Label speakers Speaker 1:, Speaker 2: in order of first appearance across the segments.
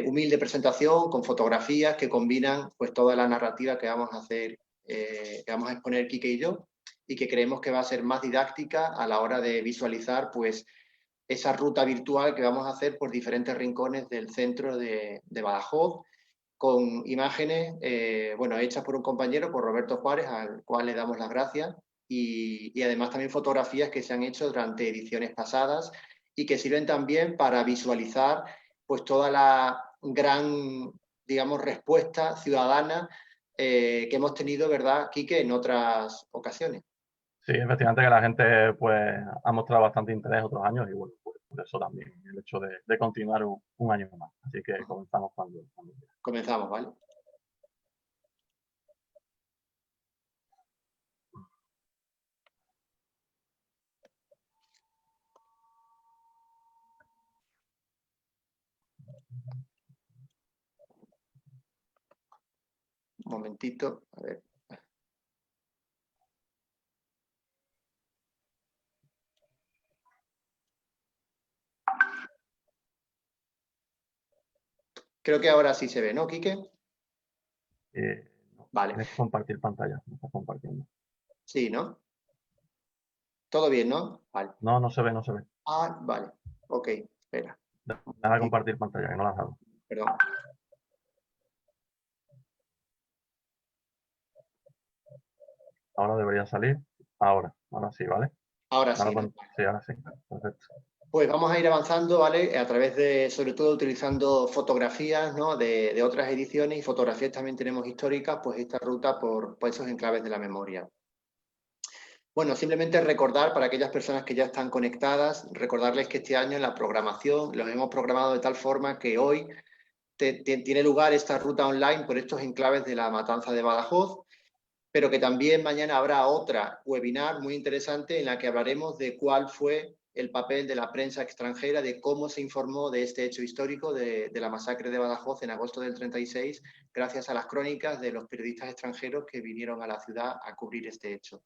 Speaker 1: humilde presentación con fotografías que combinan pues toda la narrativa que vamos a hacer, que vamos a exponer Quique y yo, y que creemos que va a ser más didáctica a la hora de visualizar pues esa ruta virtual que vamos a hacer por diferentes rincones del centro de Badajoz, con imágenes bueno, hechas por un compañero, por Roberto Juárez, al cual le damos las gracias, y además también fotografías que se han hecho durante ediciones pasadas y que sirven también para visualizar pues toda la gran, digamos, respuesta ciudadana que hemos tenido, ¿verdad, Quique?, en otras ocasiones.
Speaker 2: Sí, efectivamente que la gente pues ha mostrado bastante interés otros años y bueno, pues, por eso también el hecho de continuar un año más. Así que comenzamos cuando quieras.
Speaker 1: Comenzamos, ¿vale? Un momentito, a ver. Creo que ahora sí se ve, ¿no, Quique?
Speaker 2: No,
Speaker 1: Vale.
Speaker 2: tienes que compartir pantalla, no estás compartiendo.
Speaker 1: Sí, ¿no? Todo bien, ¿no? Vale.
Speaker 2: No, no se ve, no se ve.
Speaker 1: Ah, vale. Ok, espera.
Speaker 2: Nada, compartir pantalla, que no la has dado.
Speaker 1: Perdón.
Speaker 2: Ahora debería salir. Ahora sí, ¿vale?
Speaker 1: Ahora sí.
Speaker 2: Sí, ahora sí. Perfecto.
Speaker 1: Pues vamos a ir avanzando, ¿vale? A través de, sobre todo, utilizando fotografías, ¿no?, de otras ediciones, y fotografías también tenemos históricas, pues esta ruta por esos enclaves de la memoria. Bueno, simplemente recordar para aquellas personas que ya están conectadas, recordarles que este año en la programación los hemos programado de tal forma que hoy tiene lugar esta ruta online por estos enclaves de la Matanza de Badajoz, pero que también mañana habrá otra webinar muy interesante en la que hablaremos de cuál fue el papel de la prensa extranjera, de cómo se informó de este hecho histórico de la masacre de Badajoz en agosto del 36, gracias a las crónicas de los periodistas extranjeros que vinieron a la ciudad a cubrir este hecho.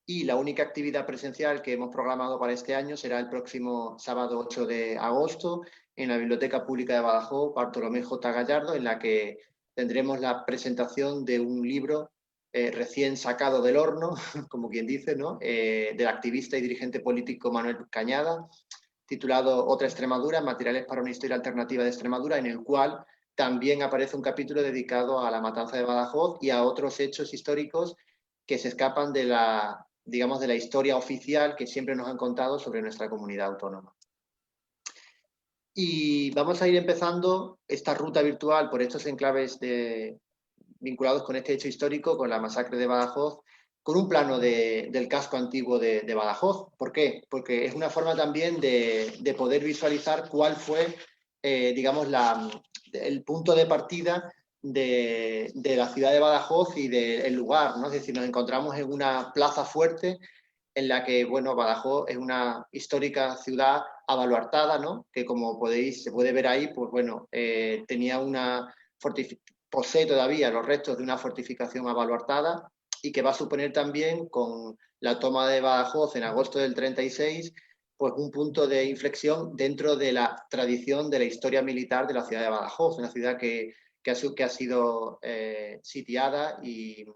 Speaker 1: Y la única actividad presencial que hemos programado para este año será el próximo sábado 8 de agosto en la Biblioteca Pública de Badajoz, Bartolomé J. Gallardo, en la que tendremos la presentación de un libro recién sacado del horno, como quien dice, ¿no?, del activista y dirigente político Manuel Cañada, titulado Otra Extremadura, materiales para una historia alternativa de Extremadura, en el cual también aparece un capítulo dedicado a la matanza de Badajoz y a otros hechos históricos que se escapan de la, digamos, de la historia oficial que siempre nos han contado sobre nuestra comunidad autónoma. Y vamos a ir empezando esta ruta virtual por estos enclaves vinculados con este hecho histórico, con la masacre de Badajoz, con un plano del casco antiguo de Badajoz. ¿Por qué? Porque es una forma también de poder visualizar cuál fue, digamos, el punto de partida de la ciudad de Badajoz y del lugar, ¿no? Es decir, nos encontramos en una plaza fuerte en la que, bueno, Badajoz es una histórica ciudad abaluartada, ¿no?, que como se puede ver ahí, pues bueno, tenía posee todavía los restos de una fortificación abaluartada, y que va a suponer también, con la toma de Badajoz en agosto del 36, pues un punto de inflexión dentro de la tradición de la historia militar de la ciudad de Badajoz, una ciudad que ha sido sitiada y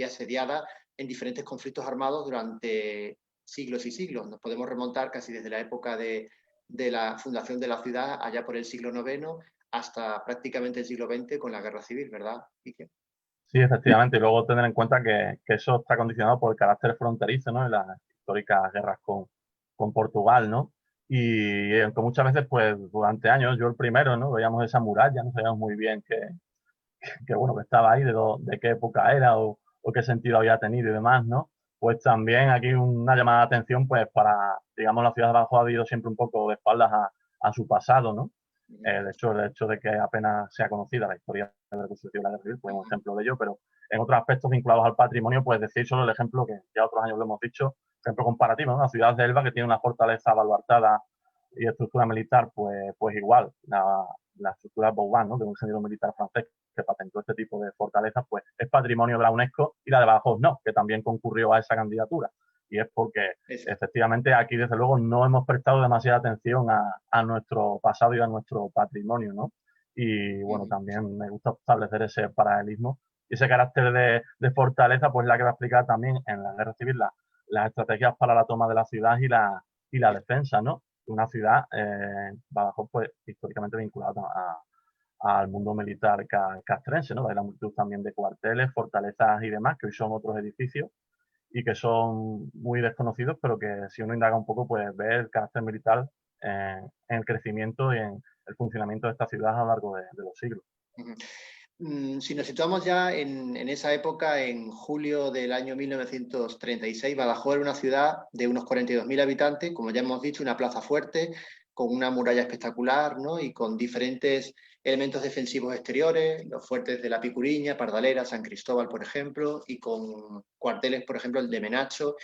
Speaker 1: asediada en diferentes conflictos armados durante siglos y siglos. Nos podemos remontar casi desde la época de la fundación de la ciudad, allá por el siglo IX, hasta prácticamente el siglo XX con la Guerra Civil, ¿verdad, Quique?
Speaker 2: Sí, efectivamente. Y luego tener en cuenta que eso está condicionado por el carácter fronterizo, ¿no?, en las históricas guerras con Portugal, ¿no? Y aunque muchas veces, pues, durante años, yo el primero, ¿no?, veíamos esa muralla, no sabíamos muy bien bueno, que estaba ahí, de qué época era o qué sentido había tenido y demás, ¿no? Pues también aquí una llamada de atención, pues, para, digamos, la ciudad de Badajoz ha ido siempre un poco de espaldas a su pasado, ¿no? De hecho, el hecho de que apenas sea conocida la historia de la construcción de la Guerra Civil, pues, es un ejemplo de ello, pero en otros aspectos vinculados al patrimonio, pues decir solo el ejemplo que ya otros años lo hemos dicho, ejemplo comparativo, ¿no? La ciudad de Elba, que tiene una fortaleza baluartada y estructura militar, pues igual, la estructura Vauban, ¿no?, de un ingeniero militar francés que patentó este tipo de fortalezas, pues es patrimonio de la UNESCO, y la de Badajoz no, que también concurrió a esa candidatura. y es porque efectivamente aquí desde luego no hemos prestado demasiada atención a nuestro pasado y a nuestro patrimonio, ¿no? Y bueno, también me gusta establecer ese paralelismo y ese carácter de fortaleza, pues la que va a explicar también en la Guerra Civil las estrategias para la toma de la ciudad y la defensa, ¿no? Una ciudad, Badajoz, pues históricamente vinculada al mundo militar castrense, ¿no? Hay la multitud también de cuarteles, fortalezas y demás, que hoy son otros edificios y que son muy desconocidos, pero que si uno indaga un poco, pues ve el carácter militar en el crecimiento y en el funcionamiento de esta ciudad a lo largo de los siglos.
Speaker 1: Si nos situamos ya en esa época, en julio del año 1936, Badajoz era una ciudad de unos 42.000 habitantes, como ya hemos dicho, una plaza fuerte, con una muralla espectacular, ¿no? Y con diferentes elementos defensivos exteriores, los fuertes de la Picuriña, Pardalera, San Cristóbal, por ejemplo, y con cuarteles, por ejemplo, el de Menacho,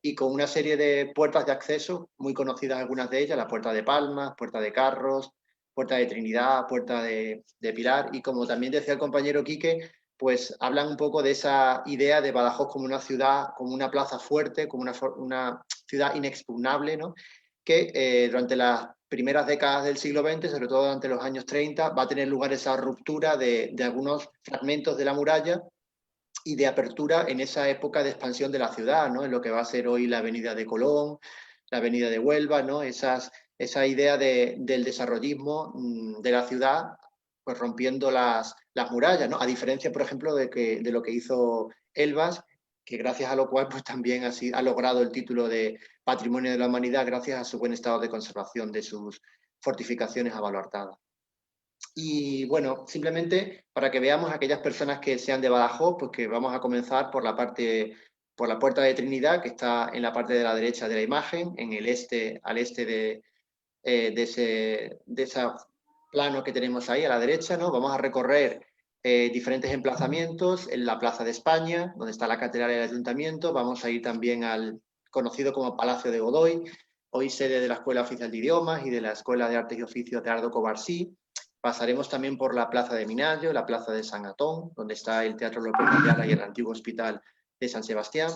Speaker 1: y con una serie de puertas de acceso, muy conocidas algunas de ellas, la Puerta de Palmas, Puerta de Carros, Puerta de Trinidad, Puerta de Pilar, y como también decía el compañero Quique, pues hablan un poco de esa idea de Badajoz como una ciudad, como una plaza fuerte, como una ciudad inexpugnable, ¿no? Que durante las primeras décadas del siglo XX, sobre todo durante los años 30, va a tener lugar esa ruptura de algunos fragmentos de la muralla y de apertura en esa época de expansión de la ciudad, ¿no? En lo que va a ser hoy la Avenida de Colón, la Avenida de Huelva, ¿no? Esa idea del desarrollismo de la ciudad, pues rompiendo las murallas, ¿no? A diferencia, por ejemplo, de lo que hizo Elvas, que gracias a lo cual pues también ha logrado el título de Patrimonio de la Humanidad gracias a su buen estado de conservación de sus fortificaciones abaluartadas. Y bueno, simplemente para que veamos a aquellas personas que sean de Badajoz, pues que vamos a comenzar por la Puerta de Trinidad, que está en la parte de la derecha de la imagen, en el al este de ese plano que tenemos ahí a la derecha, ¿no? Vamos a recorrer diferentes emplazamientos en la Plaza de España, donde está la Catedral y el Ayuntamiento. Vamos a ir también al conocido como Palacio de Godoy, hoy sede de la Escuela Oficial de Idiomas y de la Escuela de Artes y Oficios de Ardo Covarsí. Pasaremos también por la Plaza de Minallo, la Plaza de San Atón, donde está el Teatro López Ayala y el antiguo Hospital de San Sebastián.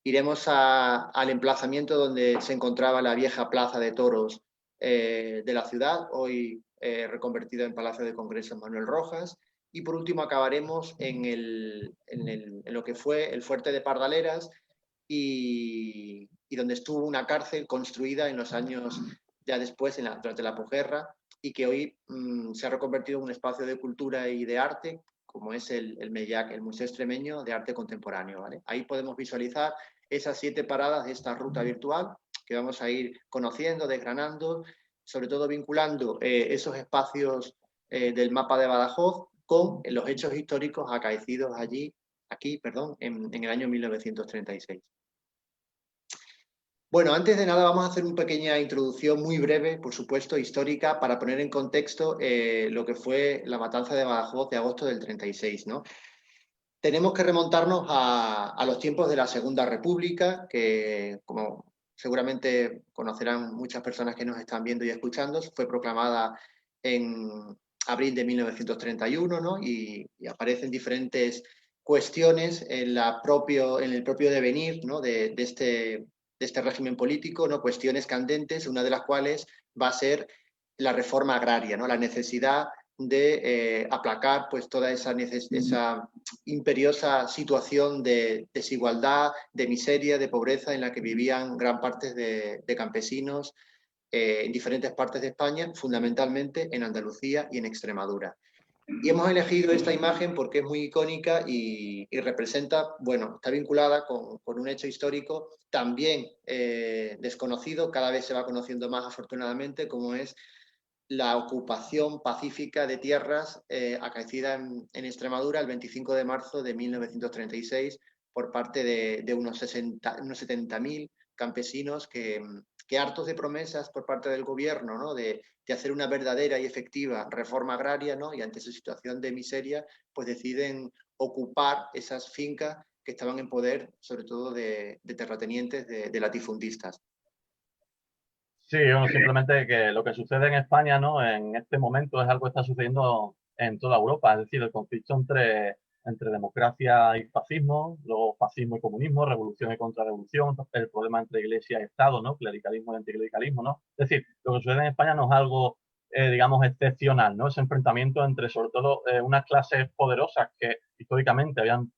Speaker 1: Iremos al emplazamiento donde se encontraba la vieja Plaza de Toros de la ciudad, hoy reconvertida en Palacio de Congresos Manuel Rojas. Y por último acabaremos en lo que fue el Fuerte de Pardaleras y donde estuvo una cárcel construida en los años ya después, durante la posguerra, y que hoy se ha reconvertido en un espacio de cultura y de arte, como es el MEIAC, el Museo Extremeño de Arte Contemporáneo, ¿vale? Ahí podemos visualizar esas 7 paradas de esta ruta virtual que vamos a ir conociendo, desgranando, sobre todo vinculando esos espacios del mapa de Badajoz con los hechos históricos acaecidos aquí, en el año 1936. Bueno, antes de nada vamos a hacer una pequeña introducción muy breve, por supuesto, histórica, para poner en contexto lo que fue la matanza de Badajoz de agosto del 36, ¿no? Tenemos que remontarnos a los tiempos de la Segunda República, que como seguramente conocerán muchas personas que nos están viendo y escuchando, fue proclamada en abril de 1931, ¿no? Y aparecen diferentes cuestiones en el propio devenir, ¿no? de este régimen político, ¿no? Cuestiones candentes, una de las cuales va a ser la reforma agraria, ¿no? La necesidad de aplacar pues toda esa imperiosa situación de desigualdad, de miseria, de pobreza en la que vivían gran parte de campesinos en diferentes partes de España, fundamentalmente en Andalucía y en Extremadura. Y hemos elegido esta imagen porque es muy icónica y representa, bueno, está vinculada con un hecho histórico también desconocido, cada vez se va conociendo más afortunadamente, como es la ocupación pacífica de tierras acaecida en Extremadura el 25 de marzo de 1936 por parte de unos 70.000 campesinos que hartos de promesas por parte del gobierno, ¿no? de hacer una verdadera y efectiva reforma agraria, ¿no? Y ante su situación de miseria, pues deciden ocupar esas fincas que estaban en poder, sobre todo de terratenientes, de latifundistas.
Speaker 2: Sí, bueno, simplemente que lo que sucede en España, ¿no? En este momento es algo que está sucediendo en toda Europa, es decir, el conflicto entre democracia y fascismo, luego fascismo y comunismo, revolución y contrarrevolución, el problema entre iglesia y Estado, ¿no? Clericalismo y anticlericalismo, ¿no? Es decir, lo que sucede en España no es algo, digamos, excepcional, ¿no? Ese enfrentamiento entre, sobre todo, unas clases poderosas que históricamente habían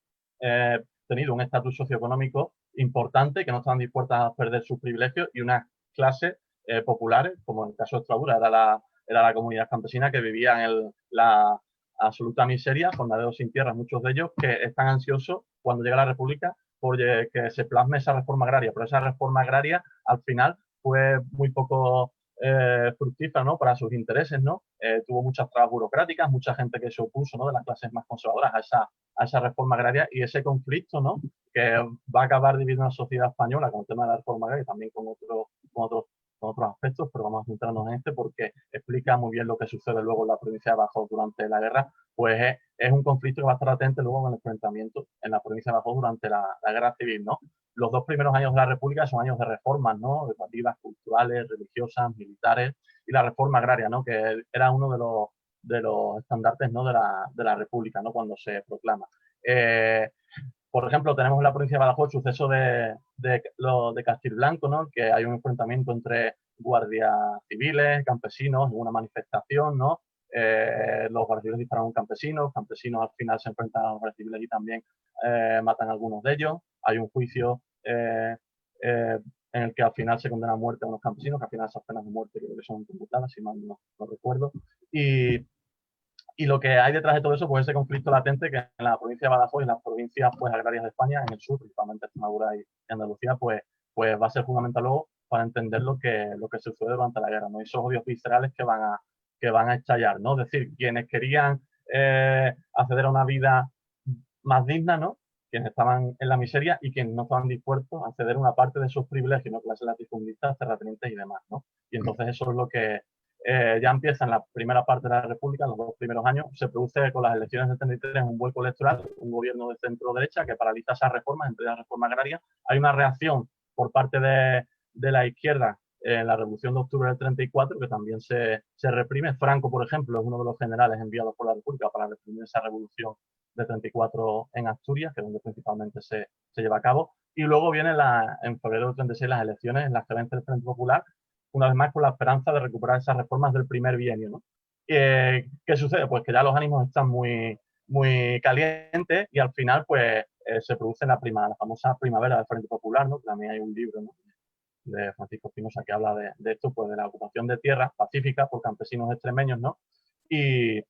Speaker 2: tenido un estatus socioeconómico importante, que no estaban dispuestas a perder sus privilegios, y unas clases populares, como en el caso de Extremadura, era la comunidad campesina que vivía en la absoluta miseria, jornaleros sin tierras, muchos de ellos, que están ansiosos cuando llega la República por que se plasme esa reforma agraria. Pero esa reforma agraria, al final, fue muy poco fructífera, ¿no? Para sus intereses, ¿no? Tuvo muchas trabas burocráticas, mucha gente que se opuso, ¿no? De las clases más conservadoras a esa reforma agraria, y ese conflicto, ¿no? Que va a acabar dividiendo la sociedad española con el tema de la reforma agraria y también con otros aspectos, pero vamos a centrarnos en este porque explica muy bien lo que sucede luego en la provincia de Badajoz durante la guerra. Pues es un conflicto que va a estar latente luego en el enfrentamiento en la provincia de Badajoz durante la guerra civil, ¿no? Los 2 primeros años de la República son años de reformas, ¿no? Educativas, culturales, religiosas, militares, y la reforma agraria, ¿no? Que era uno de los estandartes, ¿no? de la República, ¿no? Cuando se proclama. Por ejemplo, tenemos en la provincia de Badajoz el suceso de Castilblanco, ¿no? Que hay un enfrentamiento entre guardias civiles, campesinos, en una manifestación, ¿no? Los guardias civiles disparan a un campesino, campesinos al final se enfrentan a los guardias civiles y también matan a algunos de ellos. Hay un juicio en el que al final se condena a muerte a unos campesinos, que al final esas penas de muerte creo que son computadas, si mal no recuerdo. Y lo que hay detrás de todo eso, pues ese conflicto latente que en la provincia de Badajoz y en las provincias pues, agrarias de España, en el sur, principalmente Extremadura y Andalucía, pues va a ser fundamental luego para entender lo que sucede durante la guerra, ¿no? Esos odios viscerales que van a estallar, ¿no? Es decir, quienes querían acceder a una vida más digna, ¿no? Quienes estaban en la miseria y quienes no estaban dispuestos a ceder una parte de sus privilegios, ¿no? Clases latifundistas, terratenientes y demás, ¿no? Y entonces eso es lo que ya empieza en la primera parte de la República, en los 2 primeros años, se produce con las elecciones del 33 un vuelco electoral, un gobierno de centro-derecha que paraliza esas reformas, entre la reforma agraria. Hay una reacción por parte de la izquierda en la Revolución de Octubre del 34, que también se reprime. Franco, por ejemplo, es uno de los generales enviados por la República para reprimir esa revolución de 34 en Asturias, que es donde principalmente se lleva a cabo. Y luego vienen en febrero del 36 las elecciones en las que vence el Frente Popular, una vez más con la esperanza de recuperar esas reformas del primer bienio, ¿no? ¿Qué sucede? Pues que ya los ánimos están muy, muy calientes y al final pues se produce la famosa primavera del Frente Popular, ¿no? Que también hay un libro, ¿no? De Francisco Espinosa que habla de esto, pues de la ocupación de tierras pacíficas por campesinos extremeños, ¿no? Y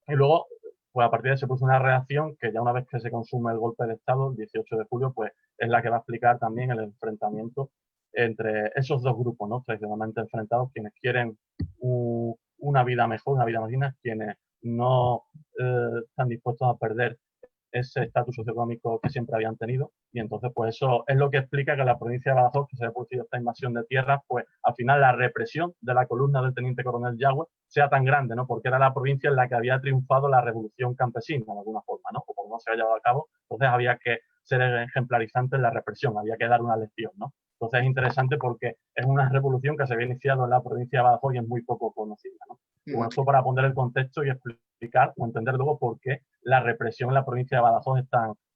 Speaker 2: luego, pues a partir de ahí se produce una reacción que ya una vez que se consume el golpe de Estado, el 18 de julio, pues es la que va a explicar también el enfrentamiento entre esos 2 grupos, ¿no? Tradicionalmente enfrentados, quienes quieren una vida mejor, una vida más digna, quienes no están dispuestos a perder ese estatus socioeconómico que siempre habían tenido. Y entonces, pues eso es lo que explica que en la provincia de Badajoz, que se haya producido esta invasión de tierras, pues al final la represión de la columna del teniente coronel Yagüe sea tan grande, ¿no? Porque era la provincia en la que había triunfado la revolución campesina, de alguna forma, ¿no? O como no se había llevado a cabo, entonces había que ser ejemplarizante en la represión, había que dar una lección, ¿no? Entonces es interesante porque es una revolución que se había iniciado en la provincia de Badajoz y es muy poco conocida, ¿no? Y bueno, eso para poner el contexto y explicar o entender luego por qué la represión en la provincia de Badajoz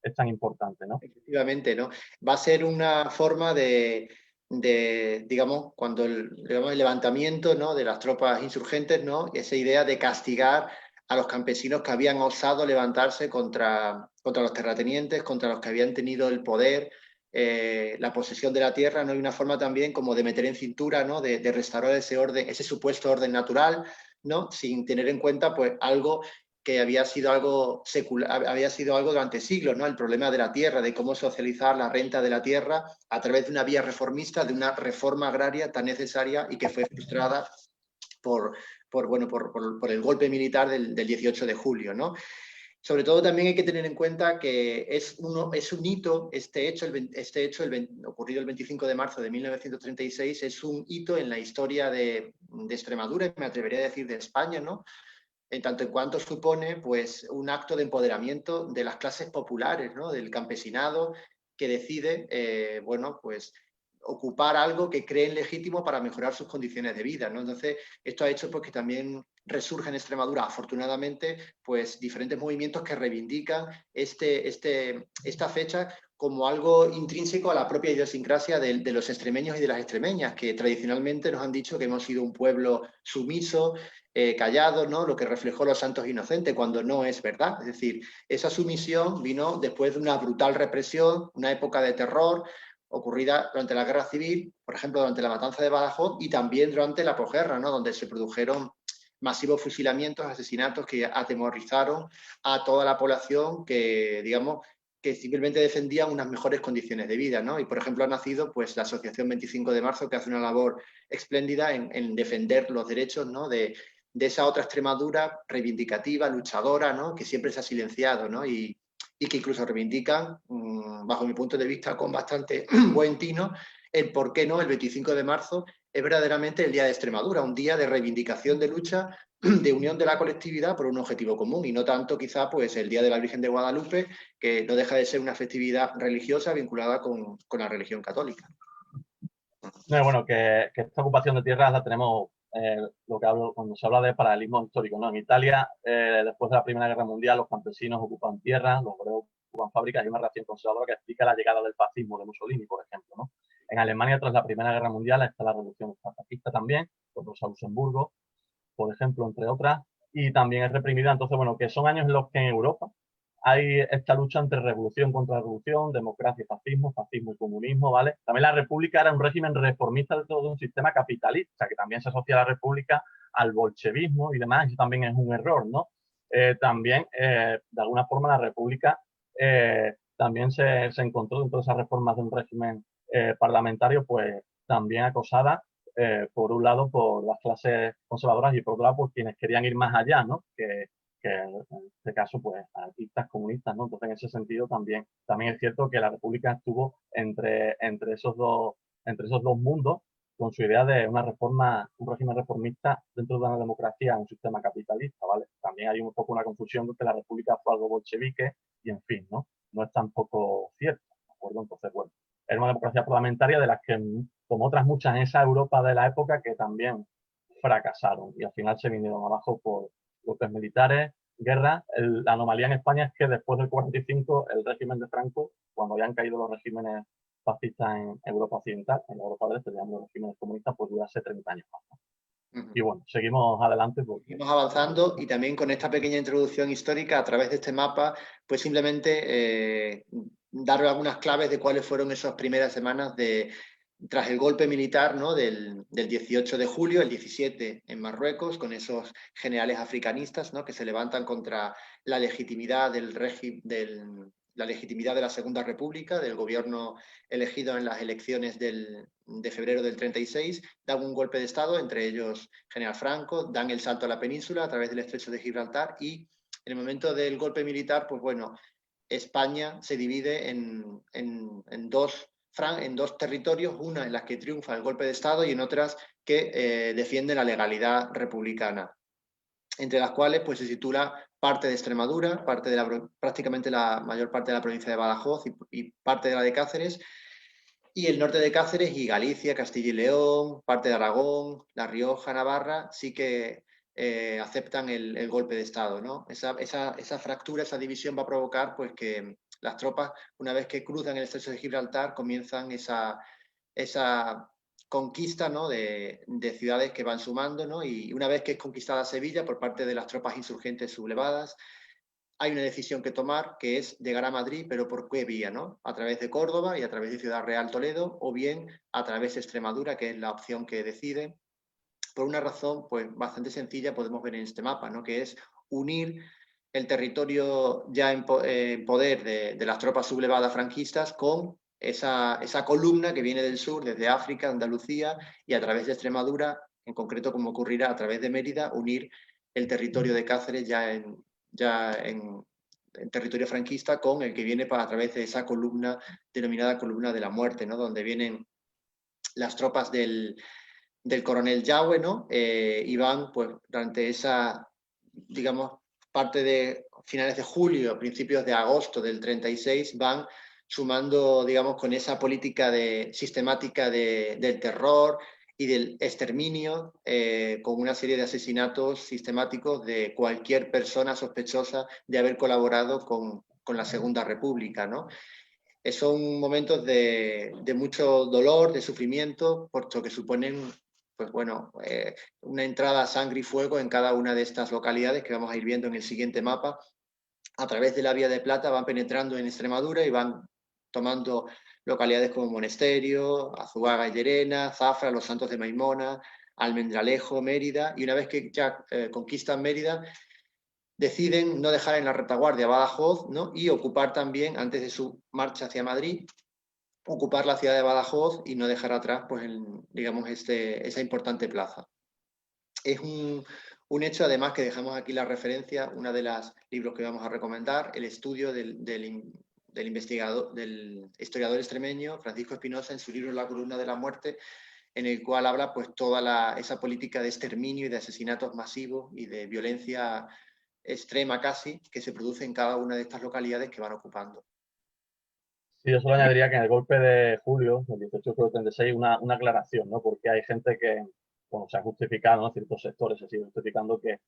Speaker 2: es tan importante, ¿no?
Speaker 1: Efectivamente, ¿no? Va a ser una forma digamos, cuando el levantamiento, ¿no? De las tropas insurgentes, ¿no? Esa idea de castigar a los campesinos que habían osado levantarse contra los terratenientes, contra los que habían tenido el poder, la posesión de la tierra, ¿no? Hay una forma también como de meter en cintura, ¿no? De restaurar ese orden, ese supuesto orden natural, ¿no? Sin tener en cuenta, pues, algo que había sido algo secular, había sido algo durante siglos, ¿no? El problema de la tierra, de cómo socializar la renta de la tierra a través de una vía reformista, de una reforma agraria tan necesaria y que fue frustrada por el golpe militar del 18 de julio, ¿no? Sobre todo también hay que tener en cuenta que es un hito, ocurrido el 25 de marzo de 1936, es un hito en la historia de Extremadura, y me atrevería a decir de España, ¿no? En tanto en cuanto supone, pues, un acto de empoderamiento de las clases populares, ¿no? Del campesinado, que decide, ocupar algo que creen legítimo para mejorar sus condiciones de vida, ¿no? Entonces, esto ha hecho pues, que también resurja en Extremadura, afortunadamente, pues diferentes movimientos que reivindican esta fecha como algo intrínseco a la propia idiosincrasia de los extremeños y de las extremeñas, que tradicionalmente nos han dicho que hemos sido un pueblo sumiso, callado, ¿no? Lo que reflejó los santos inocentes, cuando no es verdad. Es decir, esa sumisión vino después de una brutal represión, una época de terror, ocurrida durante la Guerra Civil, por ejemplo, durante la matanza de Badajoz y también durante la posguerra, ¿no? Donde se produjeron masivos fusilamientos, asesinatos que atemorizaron a toda la población que, digamos, que simplemente defendían unas mejores condiciones de vida, ¿no? Y, por ejemplo, ha nacido pues, la Asociación 25 de Marzo, que hace una labor espléndida en defender los derechos, ¿no? de esa otra Extremadura reivindicativa, luchadora, ¿no? Que siempre se ha silenciado, ¿no? Y que incluso reivindican, bajo mi punto de vista, con bastante buen tino, el por qué no el 25 de marzo es verdaderamente el Día de Extremadura, un día de reivindicación, de lucha, de unión de la colectividad por un objetivo común y no tanto quizá pues el Día de la Virgen de Guadalupe, que no deja de ser una festividad religiosa vinculada con la religión católica.
Speaker 2: Bueno, que esta ocupación de tierras la tenemos, lo que hablo cuando se habla de paralelismo histórico, ¿no? En Italia, después de la Primera Guerra Mundial, los campesinos ocupan tierras, los obreros ocupan fábricas y una relación conservadora que explica la llegada del fascismo de Mussolini, por ejemplo, ¿no? En Alemania, tras la Primera Guerra Mundial, está la Revolución Fascista también, con Rosa Luxemburgo, por ejemplo, entre otras, y también es reprimida. Entonces, bueno, que son años en los que en Europa hay esta lucha entre revolución contra revolución, democracia y fascismo, fascismo y comunismo, ¿vale? También la república era un régimen reformista dentro de un sistema capitalista, que también se asocia a la república al bolchevismo y demás, y también es un error, ¿no? También, de alguna forma, la república también se encontró dentro de esas reformas de un régimen parlamentario, pues también acosada, por un lado, por las clases conservadoras y por otro lado, por quienes querían ir más allá, ¿no? Que en este caso, pues, anarquistas, comunistas, ¿no? Entonces, en ese sentido, también es cierto que la República estuvo entre esos dos mundos, con su idea de una reforma, un régimen reformista dentro de una democracia, un sistema capitalista, ¿vale? También hay un poco una confusión de que la República fue algo bolchevique y, en fin, ¿no? No es tampoco cierto, ¿de acuerdo? Entonces, bueno, era una democracia parlamentaria de las que, como otras muchas en esa Europa de la época, que también fracasaron y al final se vinieron abajo por golpes militares, guerra. La anomalía en España es que después del 45, el régimen de Franco, cuando habían caído los regímenes fascistas en Europa Occidental, en Europa del Este, digamos, los regímenes comunistas, pues durase 30 años más, ¿no? Y bueno, seguimos adelante.
Speaker 1: Seguimos avanzando y también con esta pequeña introducción histórica a través de este mapa, pues simplemente dar algunas claves de cuáles fueron esas primeras semanas tras el golpe militar, ¿no? del 18 de julio, el 17 en Marruecos, con esos generales africanistas, ¿no? Que se levantan contra la legitimidad la legitimidad de la Segunda República, del gobierno elegido en las elecciones de febrero del 36, dan un golpe de Estado, entre ellos General Franco, dan el salto a la península a través del estrecho de Gibraltar y en el momento del golpe militar, pues bueno, España se divide en dos territorios, una en las que triunfa el golpe de Estado y en otras que defienden la legalidad republicana, entre las cuales pues, se sitúa parte de Extremadura, prácticamente la mayor parte de la provincia de Badajoz y parte de la de Cáceres, y el norte de Cáceres y Galicia, Castilla y León, parte de Aragón, La Rioja, Navarra, sí que aceptan el golpe de Estado, ¿no? Esa fractura, esa división va a provocar pues, que las tropas, una vez que cruzan el estrecho de Gibraltar, comienzan esa conquista, ¿no? de ciudades que van sumando, ¿no? Y una vez que es conquistada Sevilla por parte de las tropas insurgentes sublevadas, hay una decisión que tomar, que es llegar a Madrid, pero ¿por qué vía? ¿No? A través de Córdoba y a través de Ciudad Real Toledo, o bien a través de Extremadura, que es la opción que decide, por una razón pues, bastante sencilla, podemos ver en este mapa, ¿no? Que es unir el territorio ya en poder de las tropas sublevadas franquistas con esa columna que viene del sur, desde África, Andalucía, y a través de Extremadura, en concreto como ocurrirá a través de Mérida, unir el territorio de Cáceres ya en territorio franquista con el que viene a través de esa columna denominada columna de la muerte, ¿no? Donde vienen las tropas del coronel Yagüe, ¿no? Y van, pues, durante esa, digamos, parte de finales de julio, principios de agosto del 36, van sumando, digamos, con esa política sistemática del terror y del exterminio, con una serie de asesinatos sistemáticos de cualquier persona sospechosa de haber colaborado con la Segunda República, ¿no? Son momentos de mucho dolor, de sufrimiento, puesto que suponen, pues bueno, una entrada a sangre y fuego en cada una de estas localidades que vamos a ir viendo en el siguiente mapa. A través de la Vía de Plata van penetrando en Extremadura y van tomando localidades como Monesterio, Azuaga y Llerena, Zafra, Los Santos de Maimona, Almendralejo, Mérida, y una vez que ya conquistan Mérida, deciden no dejar en la retaguardia Badajoz, ¿no? Y ocupar también, antes de su marcha hacia Madrid, ocupar la ciudad de Badajoz y no dejar atrás, pues, digamos, esa importante plaza. Es un hecho, además, que dejamos aquí la referencia, uno de los libros que vamos a recomendar, el estudio del investigador, del historiador extremeño Francisco Espinosa, en su libro La columna de la muerte, en el cual habla, pues, toda esa política de exterminio y de asesinatos masivos y de violencia extrema casi, que se produce en cada una de estas localidades que van ocupando.
Speaker 2: Sí, yo solo añadiría que en el golpe de julio, el 18 de julio del 36, una aclaración, ¿no? Porque hay gente que, bueno, se ha justificado, ¿no? Ciertos sectores se siguen justificando que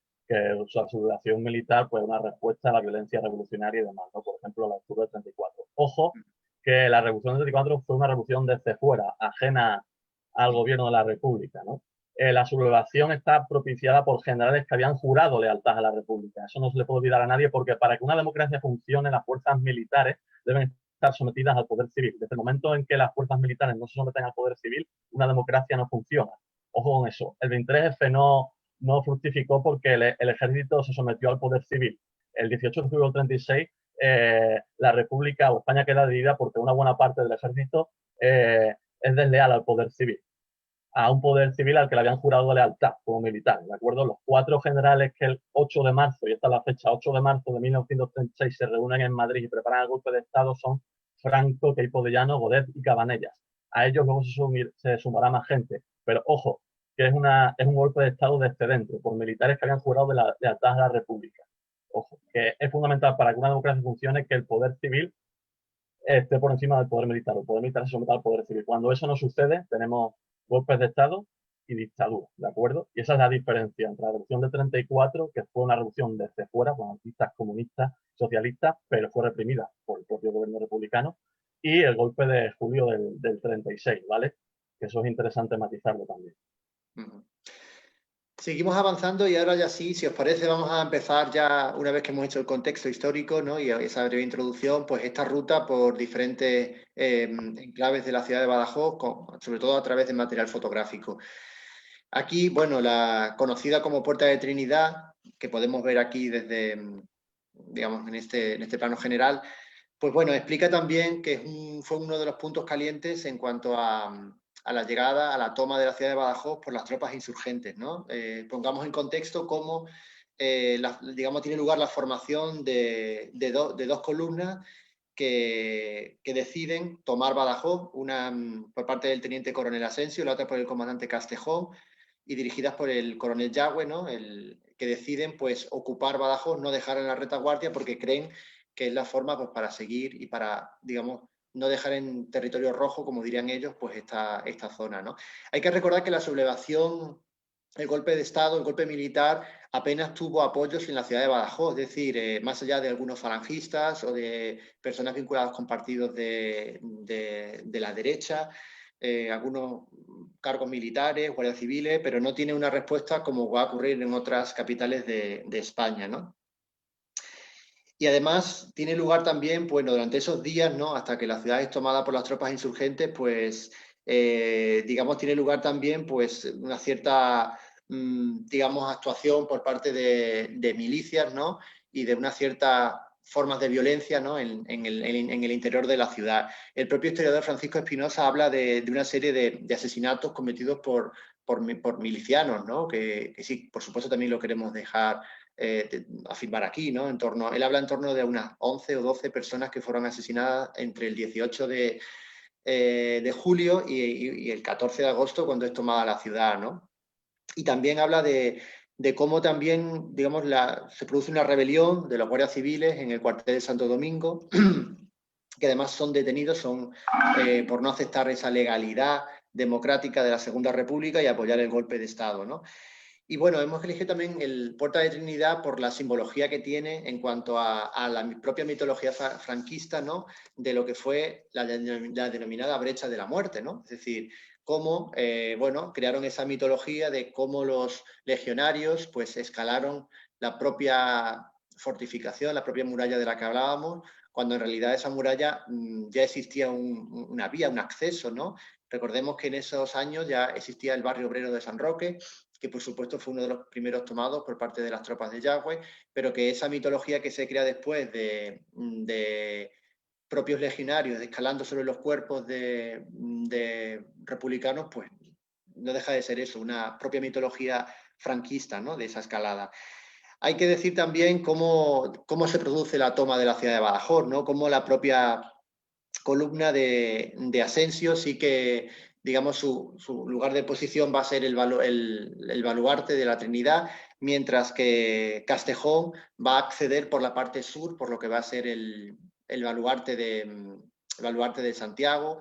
Speaker 2: su sublevación militar fue una respuesta a la violencia revolucionaria y demás, ¿no? Por ejemplo, la octubre del 34. Ojo, que la revolución del 34 fue una revolución desde fuera, ajena al gobierno de la República, ¿no? La sublevación está propiciada por generales que habían jurado lealtad a la República. Eso no se le puede olvidar a nadie, porque para que una democracia funcione, las fuerzas militares deben estar sometidas al poder civil. Desde el momento en que las fuerzas militares no se someten al poder civil, una democracia no funciona. Ojo con eso. El 23F no fructificó porque el ejército se sometió al poder civil. El 18 de julio del 36, la República o España queda dividida porque una buena parte del ejército es desleal al poder civil, a un poder civil al que le habían jurado lealtad como militar, ¿de acuerdo? Los 4 generales que el 8 de marzo, y esta es la fecha, 8 de marzo de 1936, se reúnen en Madrid y preparan el golpe de Estado son Franco, Queipo de Llano, Godet y Cabanellas. A ellos luego se sumará más gente, pero ojo, que es un golpe de Estado desde dentro, por militares que habían jurado lealtad a la República. Ojo, que es fundamental para que una democracia funcione que el poder civil esté por encima del poder militar. El poder militar se somete al poder civil. Cuando eso no sucede, tenemos golpes de Estado y dictadura, ¿de acuerdo? Y esa es la diferencia entre la revolución de 34, que fue una revolución desde fuera, con anarquistas, comunistas, socialistas, pero fue reprimida por el propio gobierno republicano, y el golpe de julio del 36, ¿vale? Que eso es interesante matizarlo también.
Speaker 1: Seguimos avanzando y ahora ya sí, si os parece, vamos a empezar ya, una vez que hemos hecho el contexto histórico, ¿no? Y esa breve introducción, pues esta ruta por diferentes enclaves de la ciudad de Badajoz, sobre todo a través de material fotográfico. Aquí, bueno, la conocida como Puerta de Trinidad, que podemos ver aquí desde, digamos, en este plano general, pues bueno, explica también que fue uno de los puntos calientes en cuanto a la llegada, a la toma de la ciudad de Badajoz por las tropas insurgentes, ¿no? Pongamos en contexto cómo, digamos, tiene lugar la formación de dos columnas que deciden tomar Badajoz, una por parte del teniente coronel Asensio, la otra por el comandante Castejón, y dirigidas por el coronel Yagüe, ¿no? Que deciden, pues, ocupar Badajoz, no dejar en la retaguardia, porque creen que es la forma, pues, para seguir y para, digamos, no dejar en territorio rojo, como dirían ellos, pues esta zona, ¿no? Hay que recordar que la sublevación, el golpe de Estado, el golpe militar, apenas tuvo apoyos en la ciudad de Badajoz, es decir, más allá de algunos falangistas o de personas vinculadas con partidos de la derecha, algunos cargos militares, guardias civiles, pero no tiene una respuesta como va a ocurrir en otras capitales de España, ¿no? Y además tiene lugar también, bueno, durante esos días, ¿no? Hasta que la ciudad es tomada por las tropas insurgentes, pues, digamos, tiene lugar también, pues, una cierta, digamos, actuación por parte de milicias, ¿no? Y de una cierta formas de violencia, ¿no? en el interior de la ciudad. El propio historiador Francisco Espinosa habla de una serie de asesinatos cometidos por milicianos, ¿no? Que sí, por supuesto, también lo queremos dejar afirmar aquí, ¿no? Él habla en torno de unas 11 o 12 personas que fueron asesinadas entre el 18 de julio y el 14 de agosto, cuando es tomada la ciudad, ¿no? Y también habla de cómo también, digamos, se produce una rebelión de los guardias civiles en el cuartel de Santo Domingo que además son detenidos por no aceptar esa legalidad democrática de la Segunda República y apoyar el golpe de Estado, ¿no? Y bueno, hemos elegido también el Puerta de Trinidad por la simbología que tiene en cuanto a la propia mitología franquista, ¿no? De lo que fue la denominada brecha de la muerte, ¿no? Es decir, cómo, bueno, crearon esa mitología de cómo los legionarios pues escalaron la propia fortificación, la propia muralla de la que hablábamos, cuando en realidad esa muralla ya existía una vía, un acceso, ¿no? Recordemos que en esos años ya existía el barrio obrero de San Roque, que por supuesto fue uno de los primeros tomados por parte de las tropas de Yagüe, pero que esa mitología que se crea después de propios legionarios escalando sobre los cuerpos de republicanos, pues no deja de ser eso, una propia mitología franquista, ¿no? De esa escalada. Hay que decir también cómo se produce la toma de la ciudad de Badajoz, ¿no? Cómo la propia columna de Asensio sí que, digamos, su lugar de posición va a ser el baluarte de la Trinidad, mientras que Castejón va a acceder por la parte sur, por lo que va a ser el baluarte de Santiago,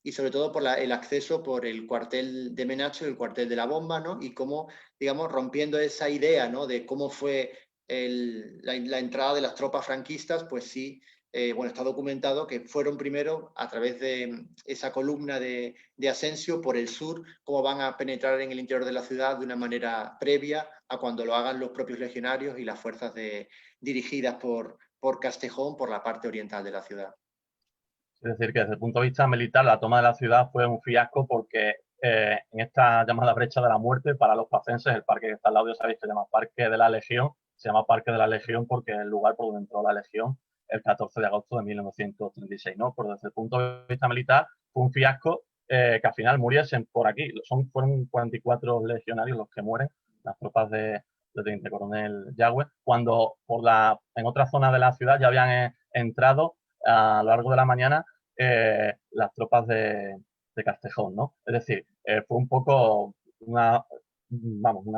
Speaker 1: y sobre todo por el acceso por el cuartel de Menacho y el cuartel de la Bomba, ¿no? Y cómo, digamos, rompiendo esa idea, ¿no? De cómo fue la entrada de las tropas franquistas, pues sí, bueno, está documentado que fueron primero a través de esa columna de Asensio por el sur, cómo van a penetrar en el interior de la ciudad de una manera previa a cuando lo hagan los propios legionarios y las fuerzas dirigidas por Castejón por la parte oriental de la ciudad.
Speaker 2: Es decir, que desde el punto de vista militar la toma de la ciudad fue un fiasco porque en esta llamada brecha de la muerte para los pacenses, el parque que está al lado, ya sabéis que se llama Parque de la Legión, se llama Parque de la Legión porque es el lugar por donde entró la Legión el 14 de agosto de 1936, ¿no? Pero desde el punto de vista militar fue un fiasco que al final muriesen por aquí. Fueron 44 legionarios los que mueren, las tropas de teniente coronel Yagüe, cuando en otra zona de la ciudad ya habían entrado a lo largo de la mañana las tropas de Castejón, ¿no? Es decir, fue un poco una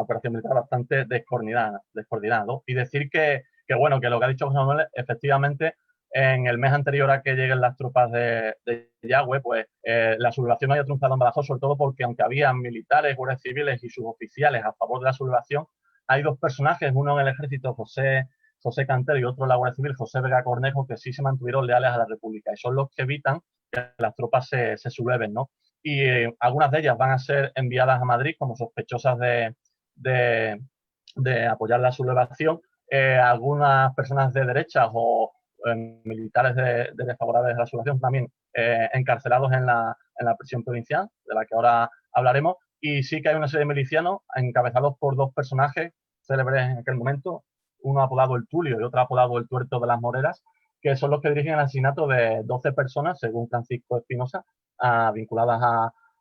Speaker 2: operación militar bastante descoordinada, ¿no? Y decir que, bueno, que lo que ha dicho José Manuel, efectivamente, en el mes anterior a que lleguen las tropas de Yagüe, pues la sublevación no había triunfado en Badajoz, sobre todo porque aunque había militares, guardias civiles y suboficiales a favor de la sublevación, hay dos personajes, uno en el ejército, José Cantero, y otro en la Guardia Civil, José Vega Cornejo, que sí se mantuvieron leales a la República y son los que evitan que las tropas se subleven, ¿no? Y algunas de ellas van a ser enviadas a Madrid como sospechosas de apoyar la sublevación. Algunas personas de derechas o militares desfavorables a la sublevación también encarcelados en la prisión provincial, de la que ahora hablaremos. Y sí que hay una serie de milicianos encabezados por dos personajes célebres en aquel momento, uno apodado el Tulio y otro apodado el Tuerto de las Moreras, que son los que dirigen el asesinato de 12 personas, según Francisco Espinosa, vinculadas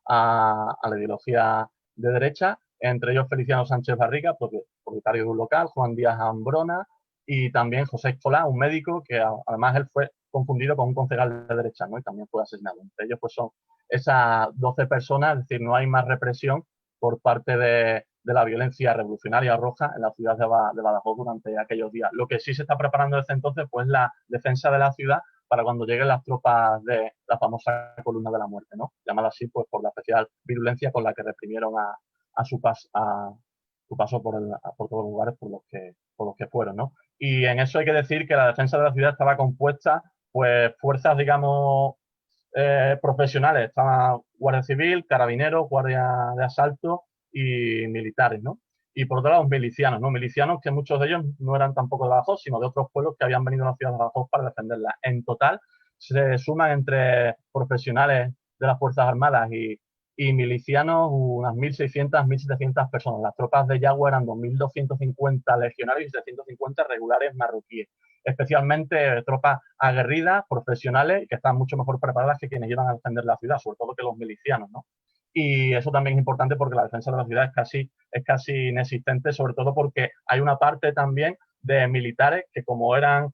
Speaker 2: a la ideología de derecha, entre ellos Feliciano Sánchez Barriga, propietario de un local, Juan Díaz Ambrona y también José Escolá, un médico que además él fue confundido con un concejal de derecha, ¿no? Y también fue asesinado. Entre ellos pues son esas 12 personas, es decir, no hay más represión por parte de la violencia revolucionaria roja en la ciudad de Badajoz durante aquellos días. Lo que sí se está preparando desde entonces, pues la defensa de la ciudad para cuando lleguen las tropas de la famosa columna de la muerte, ¿no? Llamada así pues por la especial virulencia con la que reprimieron a su paso por todos los lugares por los que fueron, ¿no? Y en eso hay que decir que la defensa de la ciudad estaba compuesta, pues, fuerzas, digamos, profesionales. Estaba Guardia Civil, Carabineros, Guardia de Asalto y militares, ¿no? Y por otro lado, milicianos, ¿no? Milicianos que muchos de ellos no eran tampoco de Badajoz, sino de otros pueblos que habían venido a la ciudad de Badajoz para defenderla. En total, se suman entre profesionales de las Fuerzas Armadas y milicianos unas 1.600, 1.700 personas. Las tropas de Yagüe eran 2.250 legionarios y 750 regulares marroquíes. Especialmente tropas aguerridas, profesionales, que están mucho mejor preparadas que quienes iban a defender la ciudad, sobre todo que los milicianos, ¿no? Y eso también es importante porque la defensa de la ciudad es casi inexistente, sobre todo porque hay una parte también de militares que, como eran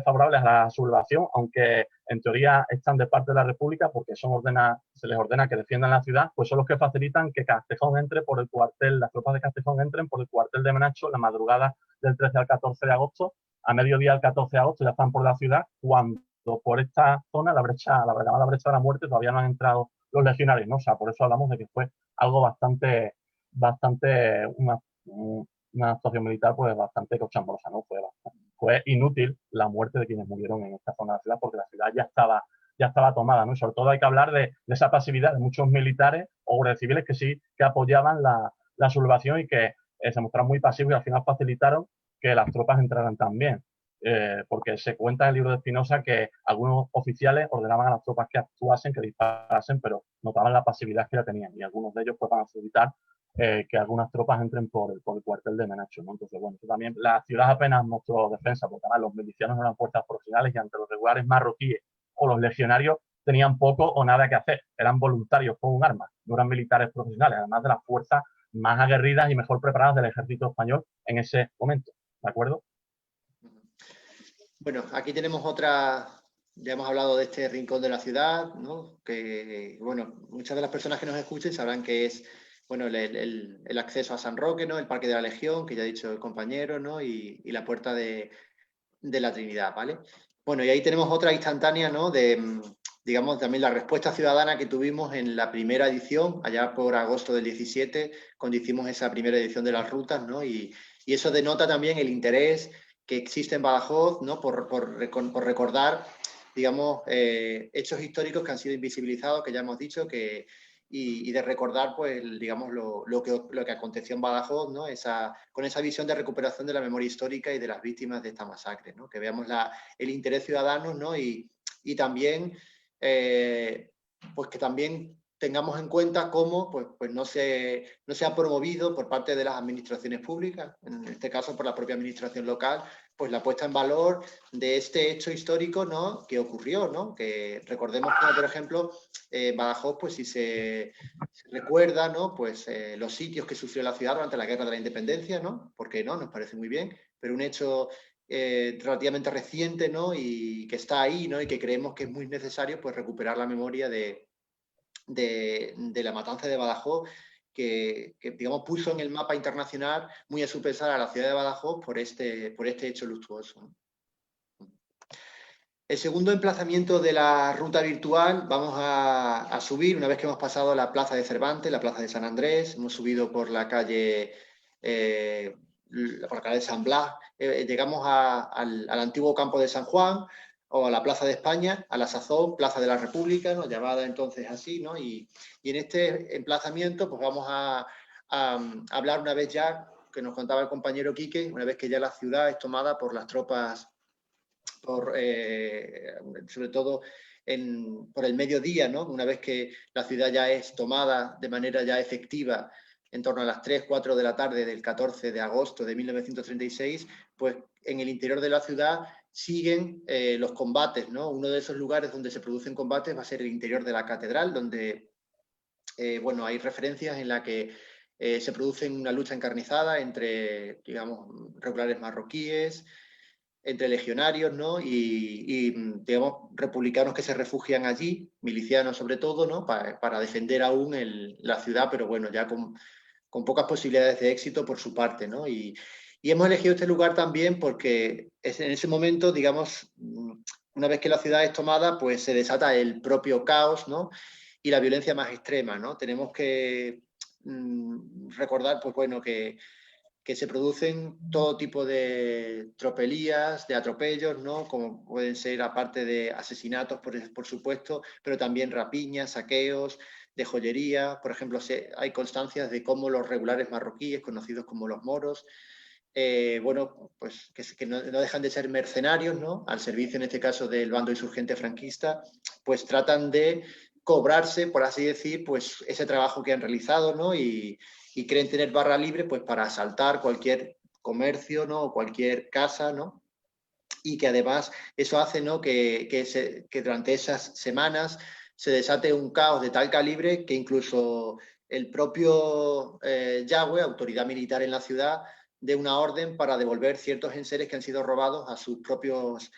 Speaker 2: favorables a la sublevación, aunque en teoría están de parte de la República porque se les ordena que defiendan la ciudad, pues son los que facilitan que Castejón entre por el cuartel, las tropas de Castejón entren por el cuartel de Menacho la madrugada del 13 al 14 de agosto, a mediodía del 14 de agosto ya están por la ciudad, cuando por esta zona, la llamada brecha de la muerte, todavía no han entrado los legionarios, ¿no? O sea, por eso hablamos de que fue algo bastante, una actuación militar pues bastante cochambrosa, ¿no? Fue inútil la muerte de quienes murieron en esta zona de la ciudad, porque la ciudad ya estaba tomada, ¿no? Y sobre todo hay que hablar de esa pasividad de muchos militares o guardias civiles que sí que apoyaban la sublevación y que se mostraron muy pasivos y al final facilitaron que las tropas entraran también. Porque se cuenta en el libro de Espinosa que algunos oficiales ordenaban a las tropas que actuasen, que disparasen, pero notaban la pasividad que ya tenían y algunos de ellos pues van a facilitar que algunas tropas entren por el cuartel de Menacho, ¿no? Entonces, bueno, también la ciudad apenas mostró defensa, porque además los milicianos no eran fuerzas profesionales y ante los regulares marroquíes o los legionarios tenían poco o nada que hacer, eran voluntarios con un arma, no eran militares profesionales, además de las fuerzas más aguerridas y mejor preparadas del ejército español en ese momento, ¿de acuerdo?
Speaker 1: Bueno, aquí tenemos otra, ya hemos hablado de este rincón de la ciudad, ¿no? Que, bueno, muchas de las personas que nos escuchen sabrán que es, bueno, el acceso a San Roque, ¿no? El Parque de la Legión, que ya ha dicho el compañero, ¿no? Y la Puerta de la Trinidad, ¿vale? Bueno, y ahí tenemos otra instantánea, ¿no? Digamos, también la respuesta ciudadana que tuvimos en la primera edición, allá por agosto del 17, cuando hicimos esa primera edición de las rutas, ¿no? Y eso denota también el interés que existe en Badajoz, ¿no? Por recordar, digamos, hechos históricos que han sido invisibilizados, que ya hemos dicho, y de recordar, pues, digamos, lo que aconteció en Badajoz, ¿no? Con esa visión de recuperación de la memoria histórica y de las víctimas de esta masacre, ¿no? Que veamos el interés ciudadano, ¿no? Y también, pues que también tengamos en cuenta cómo pues no se ha promovido por parte de las administraciones públicas, en este caso por la propia administración local, pues la puesta en valor de este hecho histórico, ¿no? Que ocurrió, ¿no? Que recordemos que, por ejemplo, Badajoz, pues si se recuerda, ¿no? Pues los sitios que sufrió la ciudad durante la Guerra de la Independencia, ¿no? ¿Por qué no? Nos parece muy bien, pero un hecho relativamente reciente, ¿no? Y que está ahí, ¿no? Y que creemos que es muy necesario, pues, recuperar la memoria de la matanza de Badajoz, que, digamos, puso en el mapa internacional, muy a su pesar, a la ciudad de Badajoz por este hecho luctuoso, ¿no? El segundo emplazamiento de la ruta virtual, vamos a subir, una vez que hemos pasado la plaza de Cervantes, la plaza de San Andrés, hemos subido por la calle de San Blas, llegamos al antiguo campo de San Juan, o a la Plaza de España, a la sazón Plaza de la República, ¿no? Llamada entonces así, ¿no? Y en este emplazamiento pues vamos a hablar una vez ya, que nos contaba el compañero Quique, una vez que ya la ciudad es tomada por las tropas, sobre todo por el mediodía, ¿no? Una vez que la ciudad ya es tomada de manera ya efectiva en torno a las 3, 4 de la tarde del 14 de agosto de 1936, pues en el interior de la ciudad siguen los combates, ¿no? Uno de esos lugares donde se producen combates va a ser el interior de la catedral, donde bueno, hay referencias en las que se produce una lucha encarnizada entre, digamos, regulares marroquíes, entre legionarios, ¿no? Y digamos, republicanos que se refugian allí, milicianos sobre todo, ¿no? Para defender aún la ciudad, pero bueno, ya con pocas posibilidades de éxito por su parte, ¿no? Y hemos elegido este lugar también porque en ese momento, digamos, una vez que la ciudad es tomada, pues se desata el propio caos, ¿no? Y la violencia más extrema, ¿no? Tenemos que recordar, pues bueno, que se producen todo tipo de tropelías, de atropellos, ¿no? Como pueden ser, aparte de asesinatos, por supuesto, pero también rapiñas, saqueos, de joyería. Por ejemplo, hay constancias de cómo los regulares marroquíes, conocidos como los moros, bueno, pues que no dejan de ser mercenarios, ¿no? Al servicio, en este caso, del bando insurgente franquista, pues tratan de cobrarse, por así decir, pues ese trabajo que han realizado, ¿no? Y creen tener barra libre, pues para asaltar cualquier comercio, ¿no? O cualquier casa, ¿no? Y que además eso hace, ¿no? que durante esas semanas se desate un caos de tal calibre que incluso el propio Yagüe, autoridad militar en la ciudad, dé una orden para devolver ciertos enseres que han sido robados a sus propios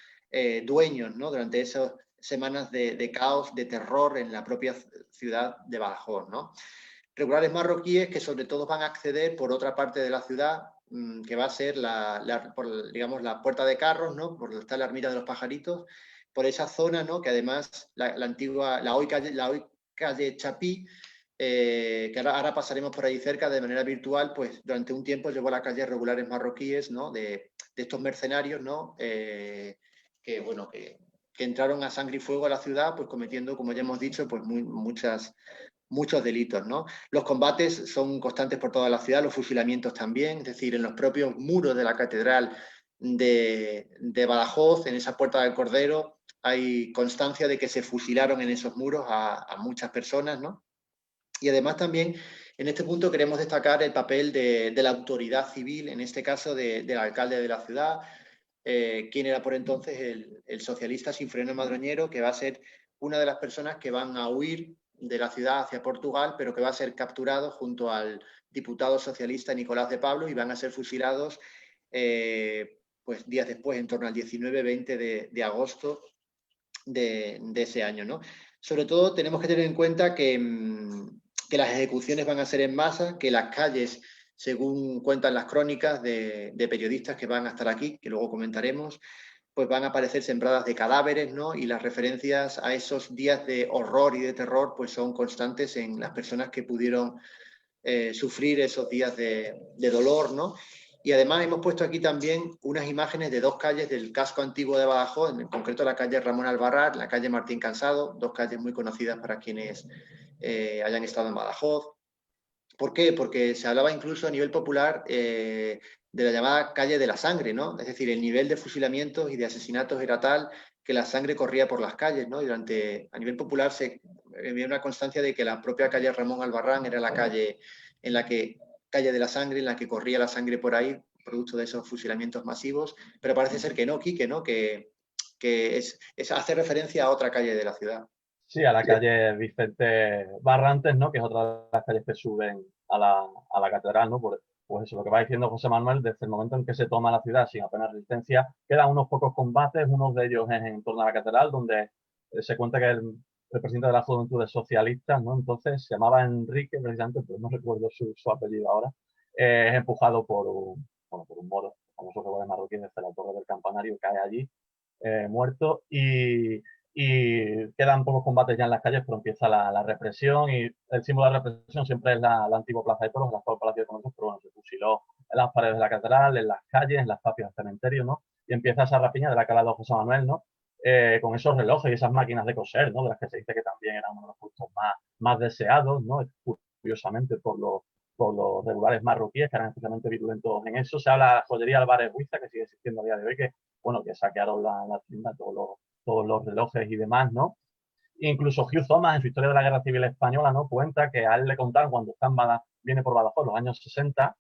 Speaker 1: dueños, ¿no? Durante esas semanas de caos, de terror en la propia ciudad de Badajoz, ¿no? Regulares marroquíes que sobre todo van a acceder por otra parte de la ciudad, que va a ser digamos, la Puerta de Carros, ¿no? Por donde está la ermita de los pajaritos, por esa zona, ¿no? Que además la hoy calle Chapí, que ahora pasaremos por ahí cerca de manera virtual, pues durante un tiempo llevó a la calle regulares marroquíes, ¿no? De estos mercenarios, ¿no? Que, bueno, que entraron a sangre y fuego a la ciudad, pues cometiendo, como ya hemos dicho, pues muchos delitos, ¿no? Los combates son constantes por toda la ciudad, los fusilamientos también, es decir, en los propios muros de la catedral de Badajoz, en esa Puerta del Cordero, hay constancia de que se fusilaron en esos muros a muchas personas, ¿no? Y además también en este punto queremos destacar el papel de la autoridad civil, en este caso del alcalde de la ciudad, quien era por entonces el socialista Sinfreno Madroñero, que va a ser una de las personas que van a huir de la ciudad hacia Portugal, pero que va a ser capturado junto al diputado socialista Nicolás de Pablo y van a ser fusilados pues días después, en torno al 19-20 de agosto de ese año, ¿no? Sobre todo tenemos que tener en cuenta que las ejecuciones van a ser en masa, que las calles, según cuentan las crónicas de periodistas que van a estar aquí, que luego comentaremos, pues van a aparecer sembradas de cadáveres, ¿no? Y las referencias a esos días de horror y de terror pues son constantes en las personas que pudieron sufrir esos días de dolor, ¿no? Y además hemos puesto aquí también unas imágenes de dos calles del casco antiguo de Badajoz, en concreto la calle Ramón Albarrán, la calle Martín Cansado, dos calles muy conocidas para quienes hayan estado en Badajoz. ¿Por qué? Porque se hablaba incluso a nivel popular de la llamada calle de la sangre, ¿no? Es decir, el nivel de fusilamientos y de asesinatos era tal que la sangre corría por las calles, ¿no? Y a nivel popular se había una constancia de que la propia calle Ramón Albarrán era la calle calle de la sangre, en la que corría la sangre por ahí, producto de esos fusilamientos masivos, pero parece ser que no, Quique, ¿no? Que hace referencia a otra calle de la ciudad.
Speaker 2: Sí, a la calle Vicente Barrantes, ¿no? Que es otra de las calles que suben a la catedral, ¿no? Pues eso, lo que va diciendo José Manuel, desde el momento en que se toma la ciudad sin apenas resistencia, quedan unos pocos combates, uno de ellos es en torno a la catedral, donde se cuenta que el presidente de las Juventudes Socialistas, ¿no? Entonces se llamaba Enrique, precisamente, pero no recuerdo su apellido ahora, es empujado por un moro, famoso que de marroquí desde la torre del campanario, cae allí, muerto, y quedan pocos combates ya en las calles, pero empieza la represión, y el símbolo de la represión siempre es la antigua Plaza de Toros, el actual Palacio de Congresos, pero bueno, se fusiló en las paredes de la catedral, en las calles, en las tapias del cementerio, ¿no? Y empieza esa rapiña de la que ha hablado José Manuel, ¿no? Con esos relojes y esas máquinas de coser, ¿no? De las que se dice que también eran uno de los productos más deseados, ¿no? Curiosamente por los regulares marroquíes, que eran especialmente virulentos en eso. Se habla de la joyería Álvarez Huiza, que sigue existiendo a día de hoy, que, bueno, que saquearon la tienda, todos los relojes y demás, ¿no? Incluso Hugh Thomas, en su historia de la Guerra Civil Española, ¿no? Cuenta que a él le contaron cuando viene por Badajoz, los años 60,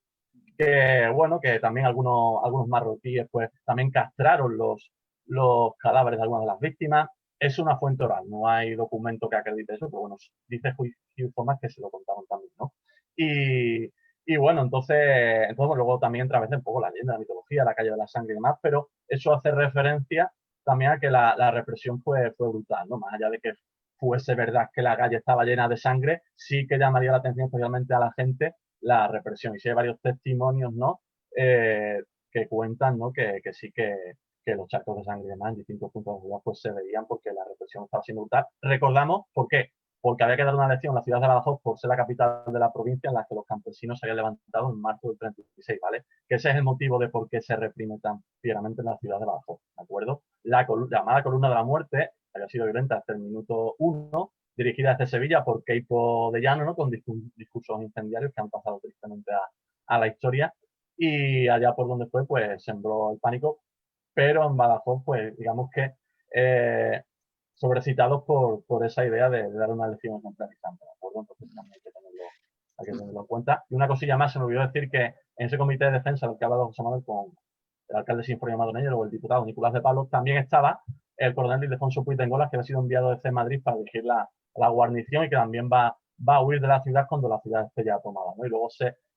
Speaker 2: que, bueno, que también algunos marroquíes, pues, también castraron los cadáveres de algunas de las víctimas. Es una fuente oral, no hay documento que acredite eso, pero bueno, dice Hugh Thomas que se lo contaron también, ¿no? Y bueno, entonces luego también entra a veces un poco la leyenda, la mitología, la calle de la sangre y demás, pero eso hace referencia también a que la represión fue brutal, ¿no? Más allá de que fuese verdad que la calle estaba llena de sangre, sí que llamaría la atención especialmente a la gente la represión. Y sí hay varios testimonios, ¿no? Que cuentan, ¿no? Que sí que los charcos de sangre y demás en distintos puntos de la ciudad pues se veían porque la represión estaba siendo brutal. Recordamos, ¿por qué? Porque había que dar una lección a la ciudad de Badajoz por ser la capital de la provincia en la que los campesinos se habían levantado en marzo del 36, ¿vale? Que ese es el motivo de por qué se reprime tan fieramente en la ciudad de Badajoz, ¿de acuerdo? La llamada columna de la muerte había sido violenta hasta el minuto 1, dirigida desde Sevilla por Queipo de Llano, ¿no? Con discursos incendiarios que han pasado tristemente a la historia, y allá por donde fue, pues sembró el pánico, pero en Badajoz, pues digamos que sobrecitados por esa idea de dar una lección ejemplarizante, ¿de acuerdo? Entonces también hay que tenerlo en cuenta. Y una cosilla más, se me olvidó decir que en ese comité de defensa del que ha hablado José Manuel con el alcalde Sinfónico Madroñero o el diputado Nicolás de Pablo, también estaba el coronel Ildefonso Puig de Engolas, que ha sido enviado desde Madrid para dirigir la guarnición y que también va a huir de la ciudad cuando la ciudad esté ya tomada, ¿no? Y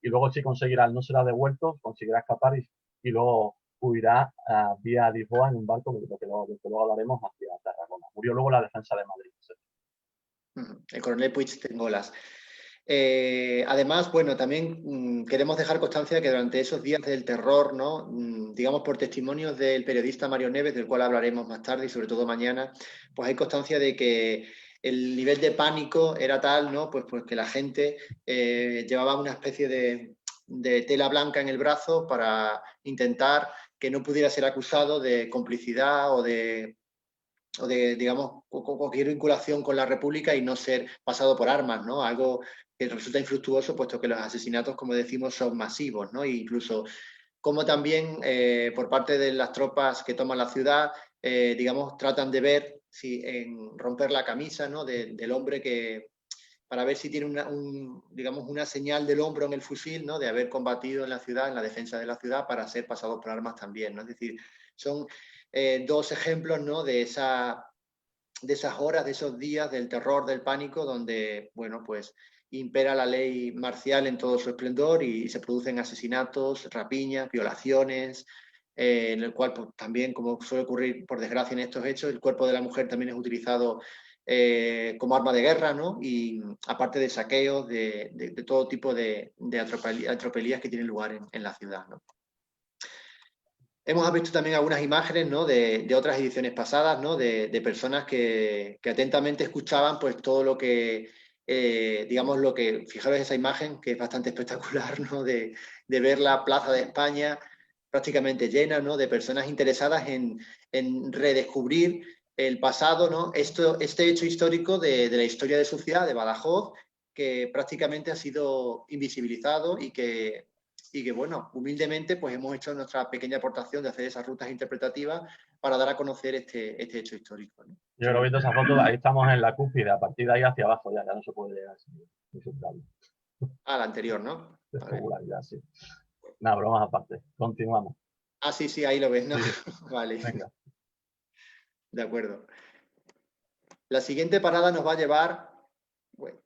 Speaker 2: luego si conseguirá, no será devuelto, conseguirá escapar y luego huirá vía Lisboa en un barco, de lo que luego hablaremos, hacia Tarragona. Murió luego la defensa de Madrid.
Speaker 1: El coronel Puig de Engolas. Además, bueno, también queremos dejar constancia de que durante esos días del terror, ¿no? Digamos por testimonios del periodista Mario Neves, del cual hablaremos más tarde y sobre todo mañana, pues hay constancia de que el nivel de pánico era tal, ¿no? Pues que la gente llevaba una especie de tela blanca en el brazo para intentar que no pudiera ser acusado de complicidad o de, digamos, cualquier vinculación con la República y no ser pasado por armas, ¿no? Algo que resulta infructuoso, puesto que los asesinatos, como decimos, son masivos, ¿no? E incluso como también por parte de las tropas que toman la ciudad, digamos, tratan de ver si en romper la camisa, ¿no? Del hombre que, para ver si tiene digamos, una señal del hombro en el fusil, ¿no? De haber combatido en la ciudad, en la defensa de la ciudad, para ser pasado por armas también, ¿no? Es decir, son dos ejemplos, ¿no? De esas horas, de esos días del terror, del pánico, donde, bueno, pues impera la ley marcial en todo su esplendor y se producen asesinatos, rapiñas, violaciones, en el cual pues, también, como suele ocurrir por desgracia en estos hechos, el cuerpo de la mujer también es utilizado como arma de guerra, ¿no? Y aparte de saqueos, de todo tipo de atropelías que tienen lugar en la ciudad, ¿no? Hemos visto también algunas imágenes, ¿no? de otras ediciones pasadas, ¿no? De personas que atentamente escuchaban pues todo lo que, digamos, lo que, fijaros esa imagen que es bastante espectacular, ¿no? De ver la Plaza de España prácticamente llena, ¿no? De personas interesadas en redescubrir el pasado, ¿no? Este hecho histórico de la historia de su ciudad, de Badajoz, que prácticamente ha sido invisibilizado y que, bueno, humildemente pues hemos hecho nuestra pequeña aportación de hacer esas rutas interpretativas para dar a conocer este hecho histórico, ¿no?
Speaker 2: Yo creo que viendo esa foto, ahí estamos en la cúspide, a partir de ahí hacia abajo ya no se puede llegar a
Speaker 1: Ah, la anterior, ¿no?
Speaker 2: de
Speaker 1: Vale.
Speaker 2: popularidad, sí. Nada, bromas aparte. Continuamos.
Speaker 1: Ah, sí, sí, ahí lo ves, ¿no?
Speaker 2: Sí,
Speaker 1: Vale,
Speaker 2: venga.
Speaker 1: de acuerdo. La siguiente parada nos va a llevar... Bueno,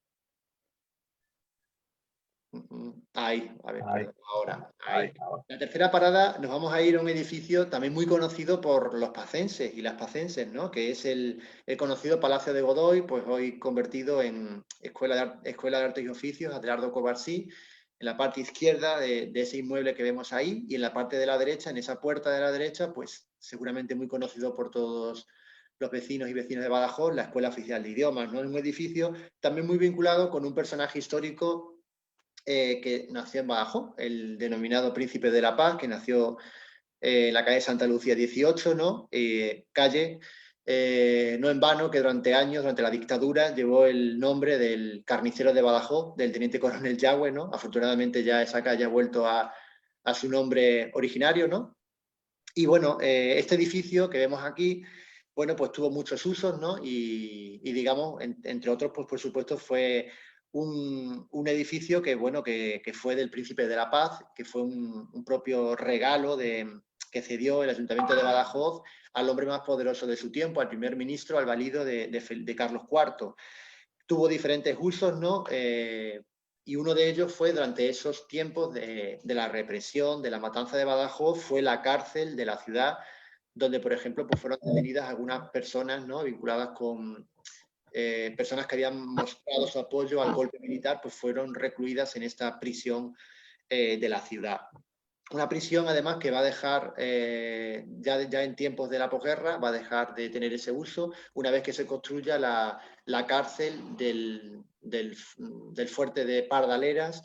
Speaker 1: ahí, a ver,
Speaker 2: Ahí,
Speaker 1: perdón, ahora,
Speaker 2: ahí,
Speaker 1: ahí.
Speaker 2: ahora.
Speaker 1: La tercera parada nos vamos a ir a un edificio también muy conocido por los pacenses y las pacenses, ¿no? Que es el conocido Palacio de Godoy, pues hoy convertido en Escuela de Artes y Oficios, Adelardo Covarsí, en la parte izquierda de ese inmueble que vemos ahí, y en la parte de la derecha, en esa puerta de la derecha, pues seguramente muy conocido por todos los vecinos y vecinas de Badajoz, la Escuela Oficial de Idiomas, ¿no? Es un edificio también muy vinculado con un personaje histórico que nació en Badajoz, el denominado Príncipe de la Paz, que nació en la calle Santa Lucía 18, ¿no? Calle, no en vano, que durante años, durante la dictadura, llevó el nombre del carnicero de Badajoz, del teniente coronel Yagüe, ¿no? Afortunadamente ya esa calle ha vuelto a su nombre originario, ¿no? Y bueno, este edificio que vemos aquí, bueno, pues tuvo muchos usos, ¿no? Y digamos, entre otros, pues por supuesto fue un edificio que, bueno, que fue del Príncipe de la Paz, que fue un propio regalo que cedió el Ayuntamiento de Badajoz al hombre más poderoso de su tiempo, al primer ministro, al valido de Carlos IV. Tuvo diferentes usos, ¿no? Y uno de ellos fue durante esos tiempos de la represión, de la matanza de Badajoz, fue la cárcel de la ciudad, donde, por ejemplo, pues fueron detenidas algunas personas, ¿no? Vinculadas con personas que habían mostrado su apoyo al golpe militar, pues fueron recluidas en esta prisión de la ciudad. Una prisión, además, que va a dejar, ya en tiempos de la posguerra, va a dejar de tener ese uso una vez que se construya la cárcel del fuerte de Pardaleras,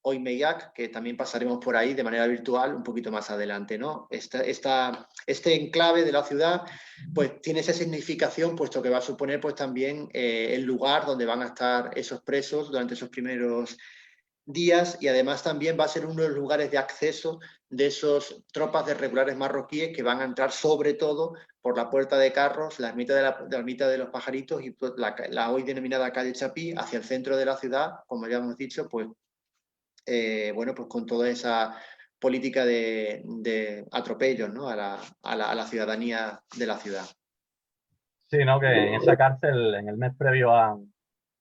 Speaker 1: hoy Meillac, que también pasaremos por ahí de manera virtual un poquito más adelante, ¿no? Este enclave de la ciudad pues tiene esa significación, puesto que va a suponer pues también el lugar donde van a estar esos presos durante esos primeros días, y además también va a ser uno de los lugares de acceso de esos tropas de regulares marroquíes que van a entrar sobre todo por la Puerta de Carros, la ermita de los Pajaritos y la hoy denominada calle Chapí hacia el centro de la ciudad, como ya hemos dicho, pues bueno, pues con toda esa política de atropellos, ¿no? a la ciudadanía de la ciudad.
Speaker 2: Sí, ¿no? Que en esa cárcel, en el mes previo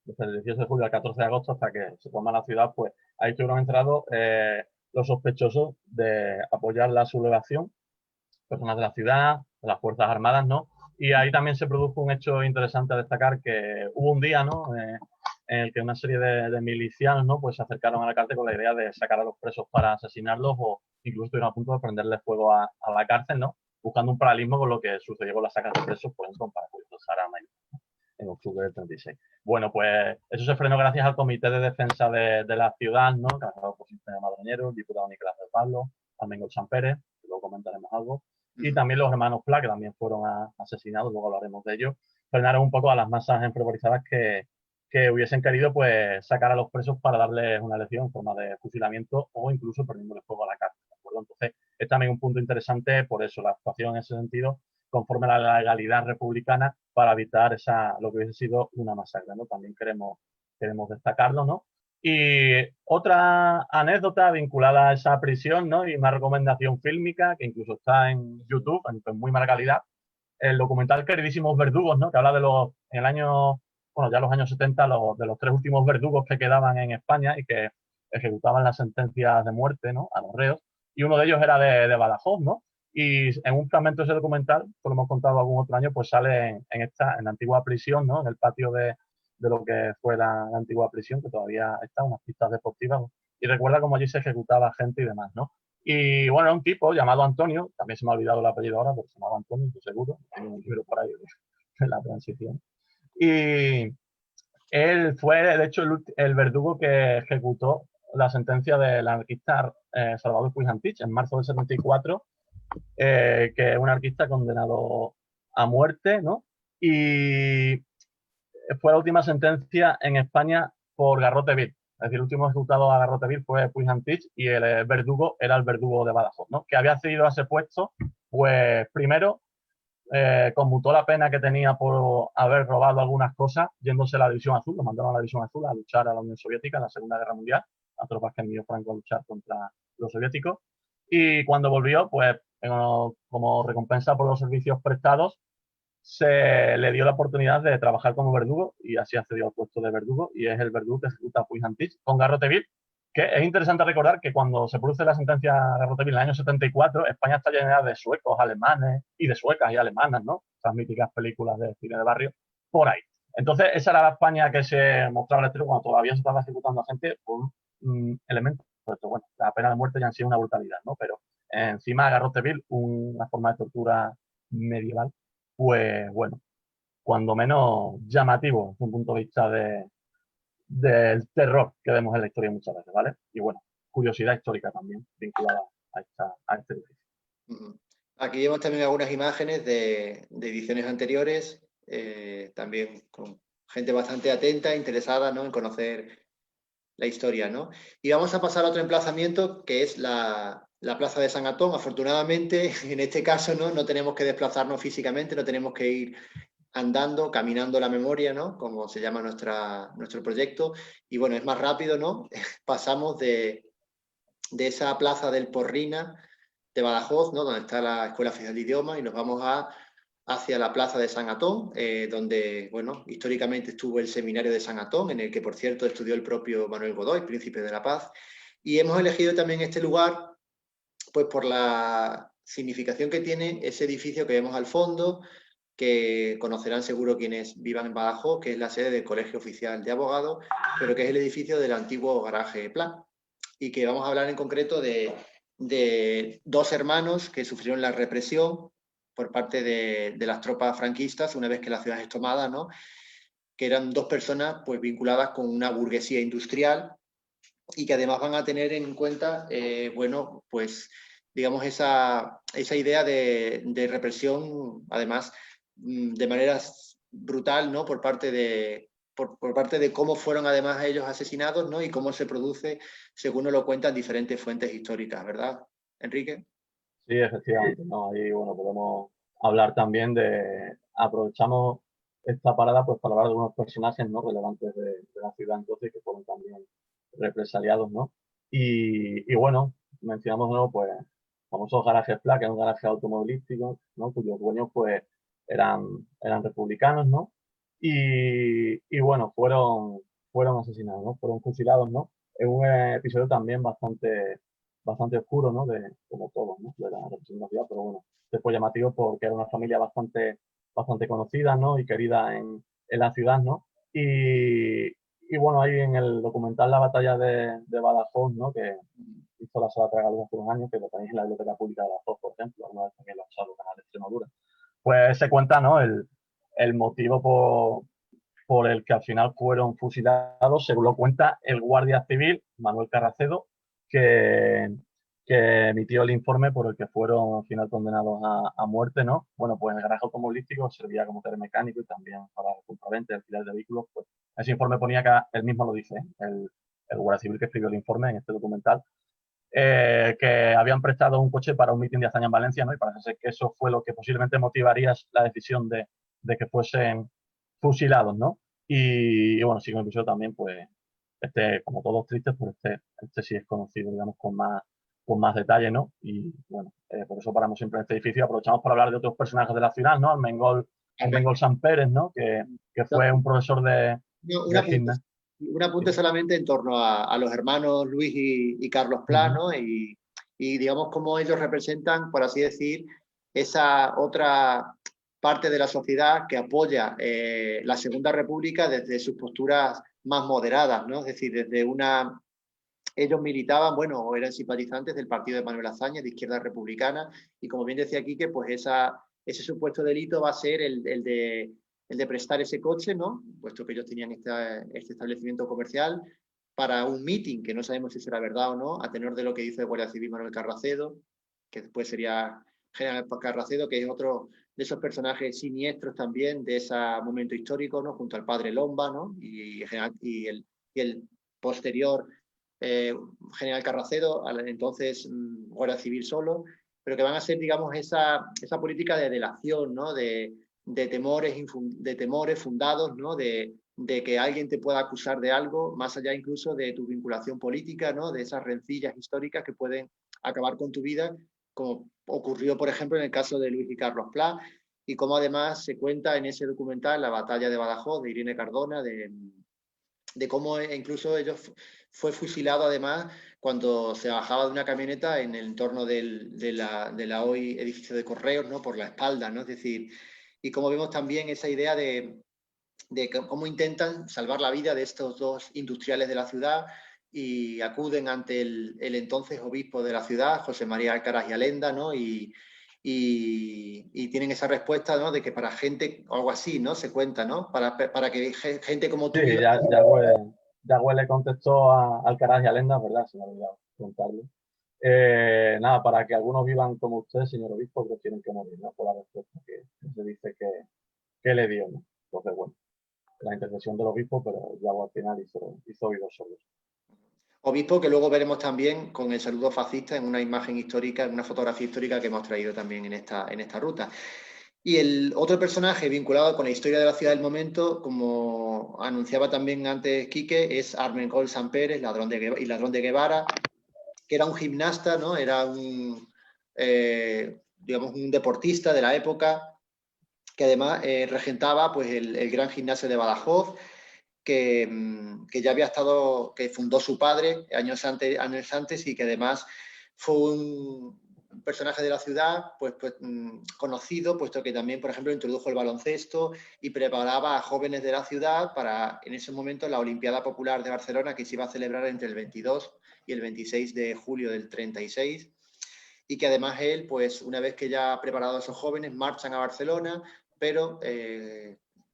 Speaker 2: desde el 18 de julio al 14 de agosto hasta que se toma la ciudad, pues ahí estuvieron entrados los sospechosos de apoyar la sublevación, personas de la ciudad, de las Fuerzas Armadas, ¿no? Y ahí también se produjo un hecho interesante a destacar, que hubo un día, ¿no? en el que una serie de milicianos, ¿no? Pues se acercaron a la cárcel con la idea de sacar a los presos para asesinarlos o incluso estuvieron a punto de prenderle fuego a la cárcel, ¿no? Buscando un paralelismo con lo que sucedió con las sacas de presos, por ejemplo, para Julián Jarama en octubre del 36. Bueno, pues eso se frenó gracias al Comité de Defensa de la Ciudad, ¿no? Encabezado por Sistema Madroñero, el diputado Nicolás del Pablo, Armengol Sampere, que luego comentaremos algo, y también los hermanos Pla, que también fueron asesinados, luego hablaremos de ello, frenaron un poco a las masas enfervorizadas que hubiesen querido pues sacar a los presos para darles una lección en forma de fusilamiento o incluso prendiéndoles fuego a la cárcel, ¿de acuerdo? Entonces, es también un punto interesante por eso, la actuación en ese sentido, conforme a la legalidad republicana para evitar lo que hubiese sido una masacre, ¿no? También queremos destacarlo, ¿no? Y otra anécdota vinculada a esa prisión, ¿no? Y una recomendación fílmica que incluso está en YouTube, en muy mala calidad, el documental Queridísimos Verdugos, ¿no? Que habla en el año, bueno, ya los años 70, de los 3 últimos verdugos que quedaban en España y que ejecutaban las sentencias de muerte, ¿no? A los reos. Y uno de ellos era de Badajoz, ¿no? Y en un fragmento de ese documental, que lo hemos contado algún otro año, pues sale en la antigua prisión, ¿no? En el patio de lo que fue la antigua prisión, que todavía está, unas pistas deportivas, ¿no? Y recuerda cómo allí se ejecutaba gente y demás, ¿no? Y bueno, era un tipo llamado Antonio, también se me ha olvidado el apellido ahora, pero se llamaba Antonio, estoy seguro, tengo un libro por ahí en la transición. Y él fue, de hecho, el verdugo que ejecutó la sentencia del anarquista Salvador Puig Antich en marzo del 74, que es un anarquista condenado a muerte, ¿no? Y fue la última sentencia en España por garrote vil. Es decir, el último ejecutado a garrote vil fue Puig Antich y el verdugo era el verdugo de Badajoz, ¿no? Que había accedido a ese puesto, pues primero conmutó la pena que tenía por haber robado algunas cosas, yéndose a la División Azul, lo mandaron a la División Azul a luchar a la Unión Soviética en la Segunda Guerra Mundial, a tropas que envió Franco a luchar contra los soviéticos. Y cuando volvió, pues como recompensa por los servicios prestados, se le dio la oportunidad de trabajar como verdugo y así accedió al puesto de verdugo y es el verdugo que ejecuta a Puig Antich con garrote vil, que es interesante recordar que cuando se produce la sentencia garrote vil en el año 74, España está llena de suecos, alemanes y de suecas y alemanas, ¿no? Esas míticas películas de cine de barrio, por ahí. Entonces, esa era la España que se mostraba en el exterior cuando todavía se estaba ejecutando a gente por un elemento. Bueno, la pena de muerte ya en sí es una brutalidad, ¿no? Pero encima garrote vil, una forma de tortura medieval, pues bueno, cuando menos llamativo desde un punto de vista del terror que vemos en la historia muchas veces, ¿vale? Y bueno, curiosidad histórica también vinculada a este edificio.
Speaker 1: Aquí vemos también algunas imágenes de ediciones anteriores, también con gente bastante atenta, interesada, ¿no? En conocer la historia, ¿no? Y vamos a pasar a otro emplazamiento que es la Plaza de San Antón. Afortunadamente, en este caso, ¿no? No tenemos que desplazarnos físicamente, no tenemos que ir andando, caminando la memoria, ¿no? Como se llama nuestro proyecto. Y bueno, es más rápido, ¿no? Pasamos de esa plaza del Porrina de Badajoz, ¿no? Donde está la Escuela Oficial de Idiomas, y nos vamos hacia la plaza de San Antón, donde, bueno, históricamente estuvo el seminario de San Antón, en el que, por cierto, estudió el propio Manuel Godoy, príncipe de la paz. Y hemos elegido también este lugar, pues por la significación que tiene ese edificio que vemos al fondo, que conocerán seguro quienes vivan en Badajoz, que es la sede del Colegio Oficial de Abogados, pero que es el edificio del antiguo garaje Pla, y que vamos a hablar en concreto de dos hermanos que sufrieron la represión por parte de las tropas franquistas una vez que la ciudad es tomada, ¿no? Que eran dos personas pues vinculadas con una burguesía industrial y que además van a tener en cuenta, bueno, pues digamos esa idea de represión, además de manera brutal, ¿no? Por parte de cómo fueron además ellos asesinados, ¿no? Y cómo se produce, según nos lo cuentan diferentes fuentes históricas, ¿verdad, Enrique?
Speaker 2: Sí, efectivamente, ¿no? Ahí, bueno, podemos hablar también aprovechamos esta parada pues para hablar de unos personajes, ¿no? Relevantes de la ciudad entonces que fueron también represaliados, ¿no? Y bueno, mencionamos de nuevo pues famosos garajes Pla, que es un garaje automovilístico, ¿no? Cuyos dueños pues eran republicanos, ¿no? Y bueno, fueron asesinados, ¿no? Fueron fusilados, ¿no? Es un episodio también bastante oscuro, ¿no? Como todos, ¿no? De la represión de la ciudad, pero bueno, este fue llamativo porque era una familia bastante conocida, ¿no? Y querida en la ciudad, ¿no? Y y bueno, ahí en el documental La batalla de Badajoz, ¿no? Que hizo la Sala Tragaluz hace unos años, que lo tenéis en la Biblioteca Pública de Badajoz, por ejemplo, alguna vez también lo ha usado el canal de Extremadura. Pues se cuenta, ¿no? El motivo por el que al final fueron fusilados, según lo cuenta el guardia civil, Manuel Carracedo, que, que emitió el informe por el que fueron al final condenados a muerte, ¿no? Bueno, pues el garaje automovilístico servía como taller mecánico y también para compraventa y alquiler de vehículos. Pues ese informe ponía que, él mismo lo dice, el guardia civil que escribió el informe en este documental, que habían prestado un coche para un mitin de hazaña en Valencia, ¿no? Y parece ser que eso fue lo que posiblemente motivaría la decisión de que fuesen fusilados, ¿no? Y bueno, sí, como episodio también, pues, como todos tristes, pues este sí es conocido, digamos, con más detalle, ¿no? Y bueno, por eso paramos siempre en este edificio. Aprovechamos para hablar de otros personajes de la ciudad, ¿no? Armengol Sant Pérez, ¿no? Que fue un profesor
Speaker 1: Un
Speaker 2: de
Speaker 1: apunte,
Speaker 2: gimnasia.
Speaker 1: un apunte solamente en torno a los hermanos Luis y Carlos Pla, ¿no? Y digamos cómo ellos representan, por así decir, esa otra parte de la sociedad que apoya la Segunda República desde sus posturas más moderadas, ¿no? Es decir, desde una... Ellos militaban, bueno, o eran simpatizantes del partido de Manuel Azaña, de Izquierda Republicana, y como bien decía Quique, pues ese supuesto delito va a ser el de prestar ese coche, ¿no? Puesto que ellos tenían este establecimiento comercial para un meeting, que no sabemos si será verdad o no, a tenor de lo que dice el Guardia Civil Manuel Carracedo, que después sería General Carracedo, que es otro de esos personajes siniestros también de ese momento histórico, ¿no? Junto al padre Lomba, ¿no? Y el posterior General Carracedo, entonces Guardia Civil solo, pero que van a ser, digamos, esa política de delación, ¿no? De temores fundados, ¿no? De que alguien te pueda acusar de algo, más allá incluso de tu vinculación política, ¿no? De esas rencillas históricas que pueden acabar con tu vida, como ocurrió, por ejemplo, en el caso de Luis y Carlos Pla, y como además se cuenta en ese documental la batalla de Badajoz, de Irene Cardona, de cómo incluso ellos fue fusilado además cuando se bajaba de una camioneta en el entorno de la hoy edificio de Correos, ¿no? Por la espalda, ¿no? Es decir, y como vemos también esa idea de cómo intentan salvar la vida de estos dos industriales de la ciudad y acuden ante el entonces obispo de la ciudad, José María Alcaraz y Alenda, ¿no? Y tienen esa respuesta, ¿no? De que para gente, o algo así, ¿no? Se cuenta, ¿no? Para que gente como tú
Speaker 2: Sí,
Speaker 1: viva.
Speaker 2: Yagüe le contestó a Alcaraz y a Lenda, ¿verdad? Se me ha olvidado contarlo. Nada, para que algunos vivan como usted, señor obispo, prefieren que morir, ¿no? Por la respuesta que se dice que le dio, ¿no? Entonces, bueno, la intercesión del obispo, pero Yagüe al final hizo oídos sordos.
Speaker 1: Obispo que luego veremos también con el saludo fascista en una imagen histórica, en una fotografía histórica que hemos traído también en esta ruta. Y el otro personaje vinculado con la historia de la ciudad del momento, como anunciaba también antes Quique, es Armengol Sant Pérez, ladrón de Guevara, que era un gimnasta, ¿no? Era digamos, un deportista de la época, que además regentaba pues, el gran gimnasio de Badajoz, que ya había estado, que fundó su padre años antes y que además fue un personaje de la ciudad pues conocido, puesto que también, por ejemplo, introdujo el baloncesto y preparaba a jóvenes de la ciudad para, en ese momento, la Olimpiada Popular de Barcelona, que se iba a celebrar entre el 22 y el 26 de julio del 36, y que además él, pues una vez que ya ha preparado a esos jóvenes, marchan a Barcelona, pero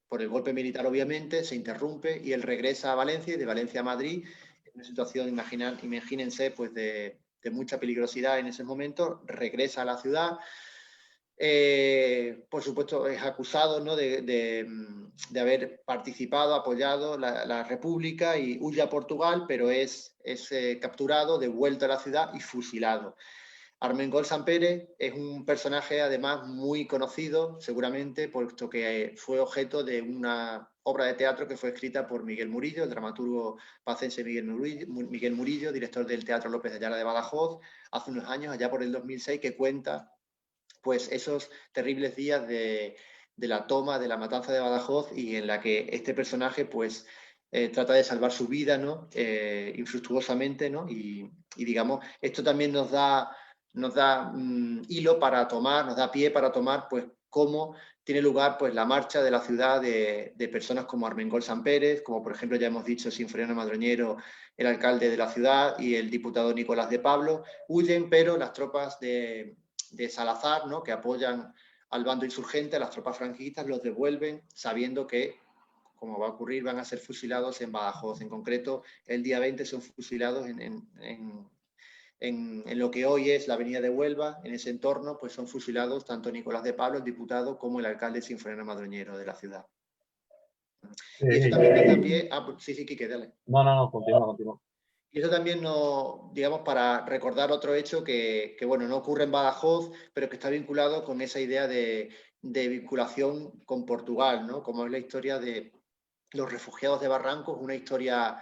Speaker 1: por el golpe militar obviamente se interrumpe y él regresa a Valencia y de Valencia a Madrid, en una situación, imagínense, pues de mucha peligrosidad en ese momento, regresa a la ciudad. Por supuesto, es acusado, ¿no? de haber participado, apoyado la República y huye a Portugal, pero es capturado, devuelto a la ciudad y fusilado. Armengol Sant Pérez es un personaje además muy conocido, seguramente, puesto que fue objeto de una obra de teatro que fue escrita por Miguel Murillo, el dramaturgo pacense Miguel Murillo, director del Teatro López de Ayala de Badajoz, hace unos años, allá por el 2006, que cuenta pues esos terribles días de la toma, de la matanza de Badajoz, y en la que este personaje pues trata de salvar su vida, ¿no? Infructuosamente, ¿no? Y digamos, esto también nos da nos da hilo para tomar, nos da pie para tomar pues cómo tiene lugar pues la marcha de la ciudad de personas como Armengol Sampérez, como por ejemplo ya hemos dicho Sinforiano Madroñero, el alcalde de la ciudad, y el diputado Nicolás de Pablo. Huyen, pero las tropas de Salazar, ¿no?, que apoyan al bando insurgente, a las tropas franquistas, los devuelven sabiendo que, como va a ocurrir, van a ser fusilados en Badajoz. En concreto, el día 20 son fusilados en lo que hoy es la avenida de Huelva. En ese entorno pues son fusilados tanto Nicolás de Pablo, el diputado, como el alcalde Sinforiano Madroñero de la ciudad. Y eso también nos da pie a... Sí, Quique, dale.
Speaker 2: No, continúa.
Speaker 1: Y eso también nos, digamos, para recordar otro hecho que, bueno, no ocurre en Badajoz, pero que está vinculado con esa idea de vinculación con Portugal, ¿no? Como es la historia de los refugiados de Barrancos, una historia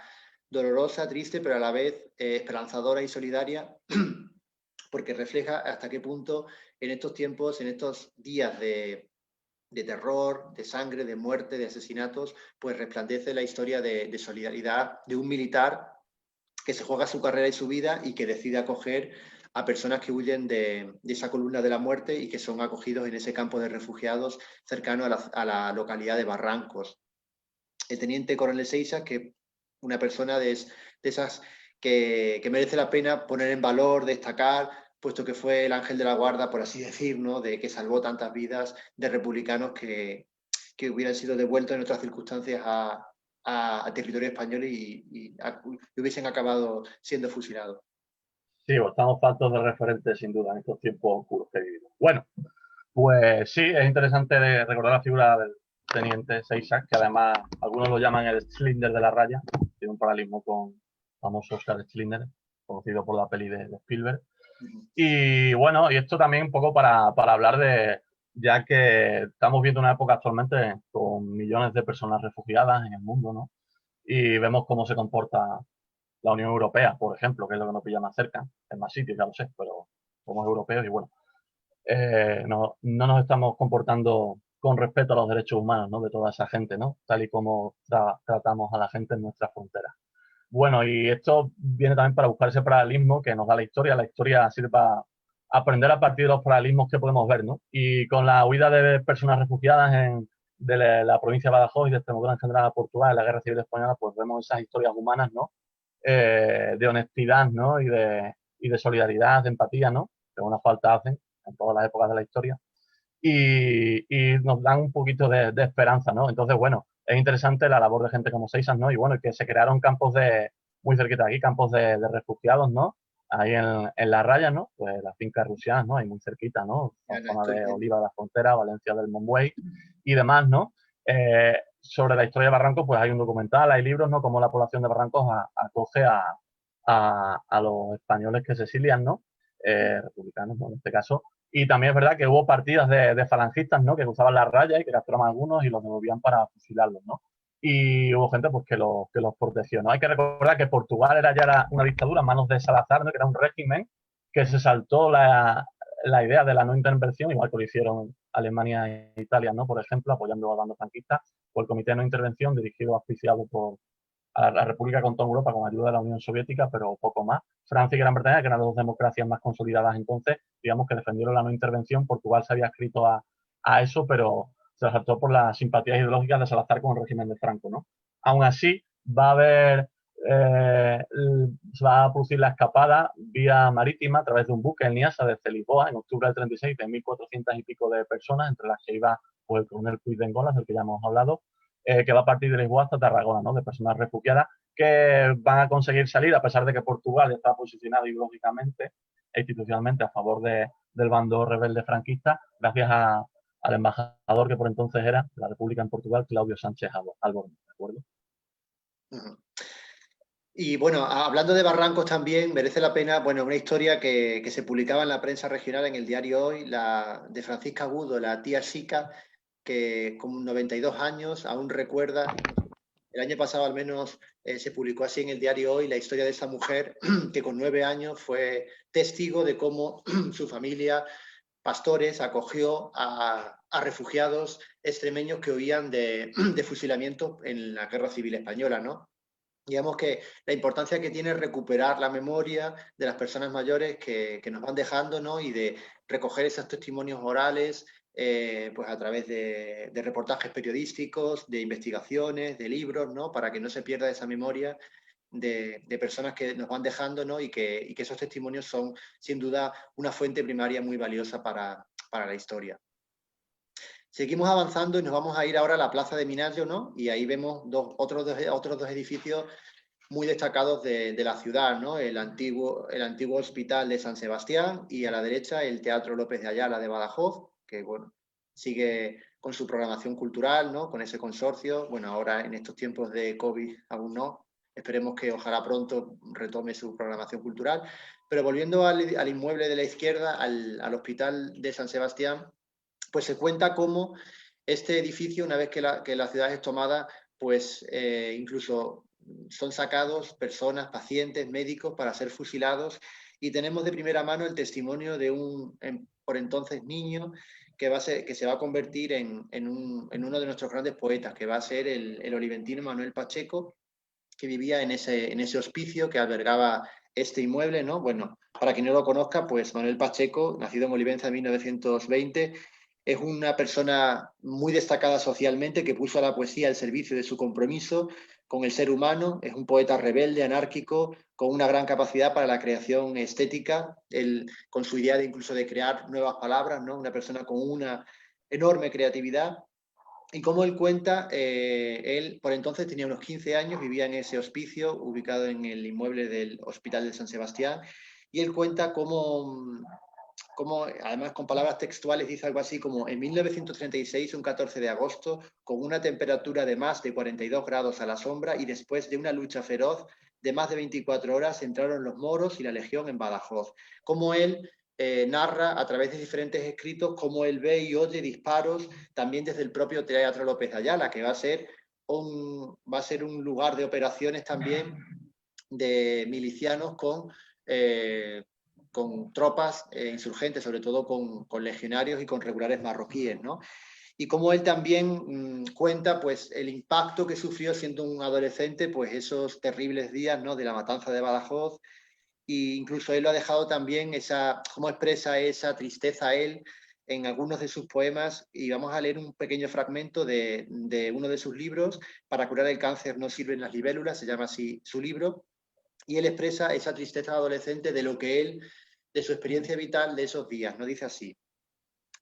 Speaker 1: dolorosa, triste, pero a la vez esperanzadora y solidaria, porque refleja hasta qué punto en estos tiempos, en estos días de terror, de sangre, de muerte, de asesinatos, pues resplandece la historia de solidaridad de un militar que se juega su carrera y su vida y que decide acoger a personas que huyen de esa columna de la muerte y que son acogidos en ese campo de refugiados cercano a la localidad de Barrancos. El teniente coronel Seixas, que una persona de esas que merece la pena poner en valor, destacar, puesto que fue el ángel de la guarda, por así decir, ¿no?, de que salvó tantas vidas de republicanos que hubieran sido devueltos en otras circunstancias a territorio español y hubiesen acabado siendo fusilados.
Speaker 2: Sí, estamos faltos de referentes, sin duda, en estos tiempos oscuros que vivimos. Bueno, pues sí, es interesante recordar la figura del teniente Seixas, que además algunos lo llaman el Schindler de la raya, tiene un paralelismo con el famoso Oscar Schindler, conocido por la peli de Spielberg. Y bueno, y esto también un poco para hablar de, ya que estamos viendo una época actualmente con millones de personas refugiadas en el mundo, ¿no? Y vemos cómo se comporta la Unión Europea, por ejemplo, que es lo que nos pilla más cerca, en más sitios, ya lo sé, pero somos europeos y bueno, no nos estamos comportando con respeto a los derechos humanos, ¿no?, de toda esa gente, ¿no?, tal y como tratamos a la gente en nuestras fronteras. Bueno, y esto viene también para buscar ese paralelismo que nos da la historia. La historia sirve para aprender a partir de los paralelismos que podemos ver, ¿no? Y con la huida de personas refugiadas de la provincia de Badajoz y de Extremadura en general a Portugal en la Guerra Civil Española, pues vemos esas historias humanas, ¿no?, de honestidad, ¿no?, y de solidaridad, de empatía, ¿no?, que una falta hacen en todas las épocas de la historia. Y nos dan un poquito de esperanza, ¿no? Entonces, bueno, es interesante la labor de gente como Seixas, ¿no? Y bueno, que se crearon campos muy cerquita de aquí, campos de refugiados, ¿no? Ahí en la raya, ¿no? Pues las fincas rusianas, ¿no? Ahí muy cerquita, ¿no? Con zona de Oliva de la Frontera, Valencia del Monbuey y demás, ¿no? Sobre la historia de Barrancos, pues hay un documental, hay libros, ¿no? Como la población de Barrancos acoge a los españoles que se exilian, ¿no? Republicanos, ¿no?, en este caso. Y también es verdad que hubo partidas de falangistas, ¿no?, que cruzaban la raya y que capturaban a algunos y los devolvían para fusilarlos, ¿no? Y hubo gente pues que los protegió, ¿no? Hay que recordar que Portugal era una dictadura en manos de Salazar, ¿no?, que era un régimen que se saltó la idea de la no intervención, igual que lo hicieron Alemania e Italia, ¿no?, por ejemplo, apoyando al bando franquista, por el Comité de No Intervención, dirigido, auspiciado por a la República con toda Europa con ayuda de la Unión Soviética, pero poco más. Francia y Gran Bretaña, que eran las dos democracias más consolidadas entonces, digamos que defendieron la no intervención. Portugal se había escrito a eso, pero se saltó por las simpatías ideológicas de Salazar con el régimen de Franco, ¿no? Aún así, va a haber, se va a producir la escapada vía marítima a través de un buque en Niasa desde Lisboa en octubre del 36 de 1.400 y pico de personas, entre las que iba pues, el coronel Puigdengolas, del que ya hemos hablado, que va a partir de Lisboa hasta Tarragona, ¿no?, de personas refugiadas que van a conseguir salir, a pesar de que Portugal está posicionado ideológicamente e institucionalmente a favor del bando rebelde franquista, gracias al embajador que por entonces era la República en Portugal, Claudio Sánchez Albornoz, ¿de acuerdo?
Speaker 1: Y bueno, hablando de Barrancos también, merece la pena, bueno, una historia que se publicaba en la prensa regional, en el diario Hoy, la de Francisca Agudo, la tía Sica, que con 92 años aún recuerda, el año pasado al menos se publicó así en el diario Hoy, la historia de esa mujer que con 9 años fue testigo de cómo su familia, pastores, acogió a refugiados extremeños que huían de fusilamiento en la Guerra Civil Española, ¿no? Digamos que la importancia que tiene recuperar la memoria de las personas mayores que nos van dejando, ¿no? Y de recoger esos testimonios orales pues a través de reportajes periodísticos, de investigaciones, de libros, ¿no? Para que no se pierda esa memoria de personas que nos van dejando, ¿no? Y que esos testimonios son, sin duda, una fuente primaria muy valiosa para la historia. Seguimos avanzando y nos vamos a ir ahora a la Plaza de Minallo, ¿no? Y ahí vemos otros dos edificios muy destacados de la ciudad, ¿no? El antiguo Hospital de San Sebastián y a la derecha el Teatro López de Ayala de Badajoz, que bueno, sigue con su programación cultural, ¿no? Con ese consorcio. Bueno, ahora en estos tiempos de COVID aún no. Esperemos que ojalá pronto retome su programación cultural. Pero volviendo al inmueble de la izquierda, al Hospital de San Sebastián, pues se cuenta cómo este edificio, una vez que la ciudad es tomada, pues incluso son sacados personas, pacientes, médicos para ser fusilados, y tenemos de primera mano el testimonio de un por entonces niño que se va a convertir en uno de nuestros grandes poetas, que va a ser el oliventino Manuel Pacheco, que vivía en ese hospicio que albergaba este inmueble, ¿no? Bueno, para quien no lo conozca, pues Manuel Pacheco, nacido en Olivenza en 1920, es una persona muy destacada socialmente que puso a la poesía al servicio de su compromiso con el ser humano. Es un poeta rebelde, anárquico, con una gran capacidad para la creación estética, con su idea incluso de crear nuevas palabras, ¿no? Una persona con una enorme creatividad. Y como él cuenta, él por entonces tenía unos 15 años, vivía en ese hospicio ubicado en el inmueble del Hospital de San Sebastián, y él cuenta cómo, además con palabras textuales, dice algo así como: en 1936, un 14 de agosto, con una temperatura de más de 42 grados a la sombra y después de una lucha feroz de más de 24 horas, entraron los moros y la legión en Badajoz. Como él narra a través de diferentes escritos cómo él ve y oye disparos también desde el propio Teatro López de Ayala, que va a ser un lugar de operaciones también de milicianos con tropas insurgentes, sobre todo con legionarios y con regulares marroquíes, ¿no? Y como él también cuenta pues el impacto que sufrió siendo un adolescente, pues esos terribles días, ¿no? De la matanza de Badajoz. E incluso él lo ha dejado también, cómo expresa esa tristeza él en algunos de sus poemas, y vamos a leer un pequeño fragmento de uno de sus libros: Para curar el cáncer no sirven las libélulas, se llama así su libro, y él expresa esa tristeza adolescente de su experiencia vital de esos días, ¿no? Dice así: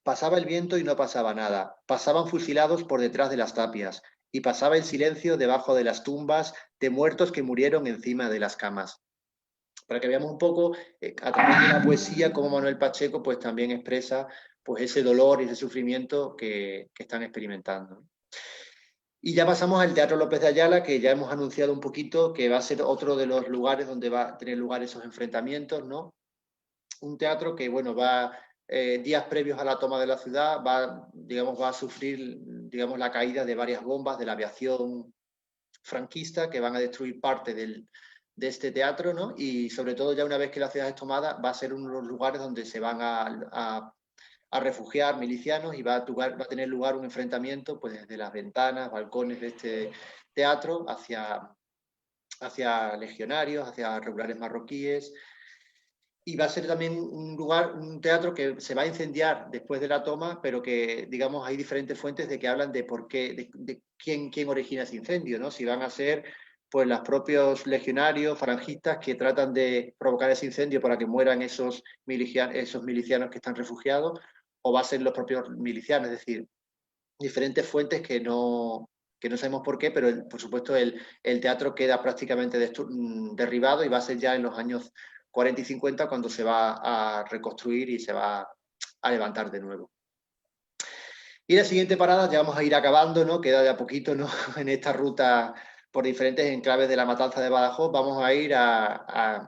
Speaker 1: pasaba el viento y no pasaba nada, pasaban fusilados por detrás de las tapias, y pasaba el silencio debajo de las tumbas de muertos que murieron encima de las camas. Para que veamos un poco, a través de la poesía, cómo Manuel Pacheco pues también expresa pues ese dolor y ese sufrimiento que están experimentando. Y ya pasamos al Teatro López de Ayala, que ya hemos anunciado un poquito que va a ser otro de los lugares donde va a tener lugar esos enfrentamientos, ¿no? Un teatro que, bueno, días previos a la toma de la ciudad, va a sufrir, digamos, la caída de varias bombas de la aviación franquista que van a destruir parte de este teatro, ¿no? Y sobre todo, ya una vez que la ciudad es tomada, va a ser uno de los lugares donde se van a refugiar milicianos, y va a tener lugar un enfrentamiento pues desde las ventanas, balcones de este teatro hacia legionarios, hacia regulares marroquíes. Y va a ser también un teatro que se va a incendiar después de la toma, pero que, digamos, hay diferentes fuentes de que hablan de por qué, de quién origina ese incendio, ¿no? Si van a ser pues los propios legionarios, falangistas, que tratan de provocar ese incendio para que mueran esos milicianos que están refugiados, o va a ser los propios milicianos, es decir, diferentes fuentes que no sabemos por qué, pero por supuesto el teatro queda prácticamente derribado, y va a ser ya en los años 40 y 50 cuando se va a reconstruir y se va a levantar de nuevo. Y la siguiente parada, ya vamos a ir acabando, ¿no? Queda de a poquito, ¿no? En esta ruta por diferentes enclaves de la matanza de Badajoz, vamos a ir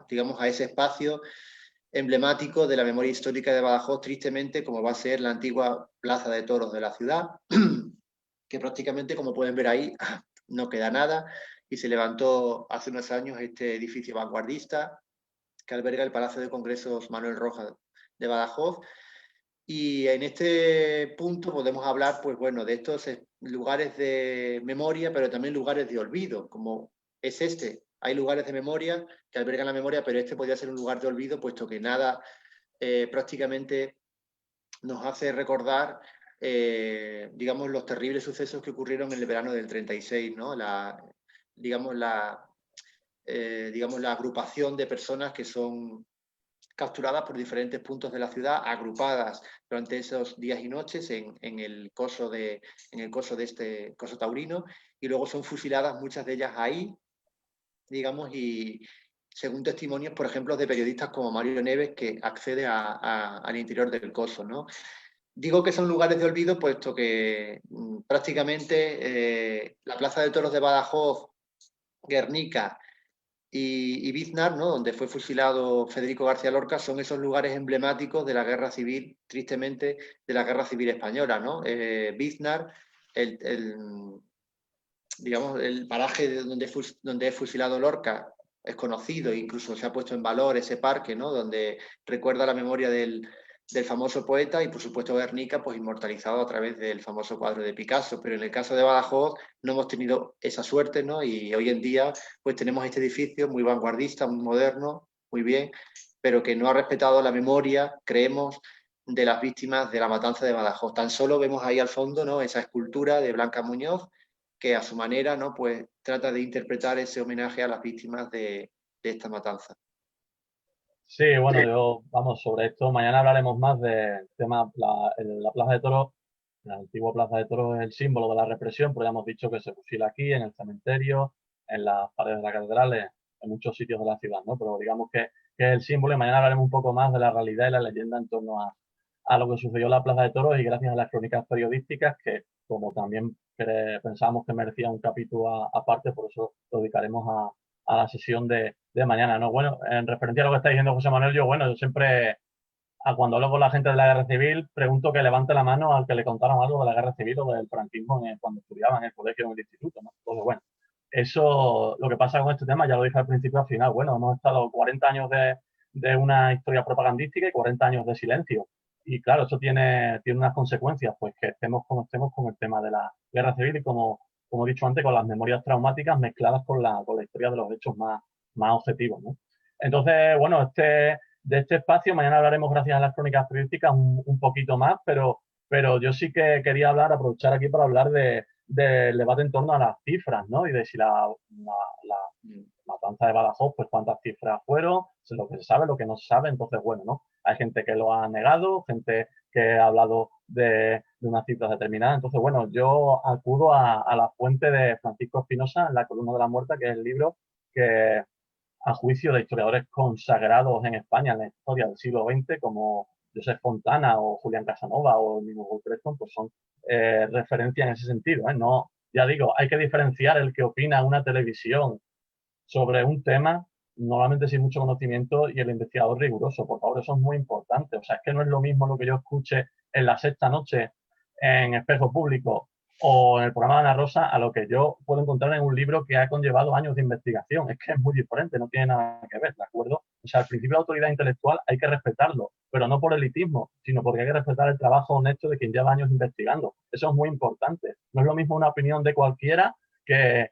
Speaker 1: digamos, a ese espacio emblemático de la memoria histórica de Badajoz, tristemente, como va a ser la antigua Plaza de Toros de la ciudad, que prácticamente, como pueden ver ahí, no queda nada, y se levantó hace unos años este edificio vanguardista que alberga el Palacio de Congresos Manuel Rojas de Badajoz. Y en este punto podemos hablar, pues bueno, de estos lugares de memoria, pero también lugares de olvido, como es este, Hay lugares de memoria que albergan la memoria, pero este podría ser un lugar de olvido, puesto que nada prácticamente nos hace recordar, digamos, los terribles sucesos que ocurrieron en el verano del 36, ¿no? Digamos, la agrupación de personas que son capturadas por diferentes puntos de la ciudad, agrupadas durante esos días y noches en el coso de este coso taurino, y luego son fusiladas muchas de ellas ahí, digamos, y según testimonios, por ejemplo, de periodistas como Mario Neves, que accede al interior del coso, ¿no? Digo que son lugares de olvido, puesto que prácticamente la Plaza de Toros de Badajoz, Guernica y Biznar, ¿no?, donde fue fusilado Federico García Lorca, son esos lugares emblemáticos de la guerra civil, tristemente, de la guerra civil española, ¿no? Biznar, digamos, el paraje donde es fusilado Lorca es conocido, incluso se ha puesto en valor ese parque, ¿no?, donde recuerda la memoria del famoso poeta, y por supuesto Guernica, pues inmortalizado a través del famoso cuadro de Picasso. Pero en el caso de Badajoz no hemos tenido esa suerte, ¿no? Y hoy en día pues tenemos este edificio muy vanguardista, muy moderno, muy bien, pero que no ha respetado la memoria, creemos, de las víctimas de la matanza de Badajoz. Tan solo vemos ahí al fondo, ¿no?, esa escultura de Blanca Muñoz, que a su manera, ¿no?, pues trata de interpretar ese homenaje a las víctimas de esta matanza.
Speaker 2: Sí, bueno, vamos, sobre esto, mañana hablaremos más del tema, la Plaza de Toros, la antigua Plaza de Toros es el símbolo de la represión, porque ya hemos dicho que se fusila aquí, en el cementerio, en las paredes de las catedrales, en muchos sitios de la ciudad, ¿no? Pero digamos que es el símbolo, y mañana hablaremos un poco más de la realidad y la leyenda en torno a lo que sucedió en la Plaza de Toros, y gracias a las crónicas periodísticas, que como también pensábamos que merecía un capítulo aparte, por eso lo dedicaremos a la sesión de mañana, ¿no? Bueno, en referencia a lo que está diciendo José Manuel, yo siempre, cuando hablo con la gente de la guerra civil, pregunto que levante la mano al que le contaron algo de la guerra civil o del franquismo cuando estudiaban en el colegio o en el instituto, ¿no? Entonces, bueno, eso, lo que pasa con este tema, ya lo dije al principio, al final, bueno, hemos estado 40 años de una historia propagandística y 40 años de silencio. Y claro, eso tiene unas consecuencias, pues que estemos como estemos con el tema de la guerra civil y como he dicho antes, con las memorias traumáticas mezcladas con la historia de los hechos más objetivos, ¿no? Entonces, bueno, de este espacio mañana hablaremos, gracias a las crónicas periodísticas, un poquito más, pero yo sí que quería aprovechar aquí para hablar del debate en torno a las cifras, ¿no? Y de si la matanza de Badajoz, pues cuántas cifras fueron, lo que se sabe, lo que no se sabe. Entonces, bueno, ¿no? Hay gente que lo ha negado, gente que ha hablado de unas cifras determinadas. Entonces, bueno, yo acudo a la fuente de Francisco Espinosa, en La columna de la muerte, que es el libro que, a juicio de historiadores consagrados en España en la historia del siglo XX, como Josep Fontana o Julián Casanova o el mismo Paul Preston, pues son referencias en ese sentido, ¿eh? No, ya digo, hay que diferenciar el que opina una televisión sobre un tema, normalmente sin mucho conocimiento, y el investigador riguroso. Por favor, eso es muy importante. O sea, es que no es lo mismo lo que yo escuche en La Sexta Noche, en Espejo Público o en el programa de Ana Rosa, a lo que yo puedo encontrar en un libro que ha conllevado años de investigación. Es que es muy diferente, no tiene nada que ver, ¿de acuerdo? O sea, el principio de autoridad intelectual hay que respetarlo, pero no por elitismo, sino porque hay que respetar el trabajo honesto de quien lleva años investigando. Eso es muy importante. No es lo mismo una opinión de cualquiera que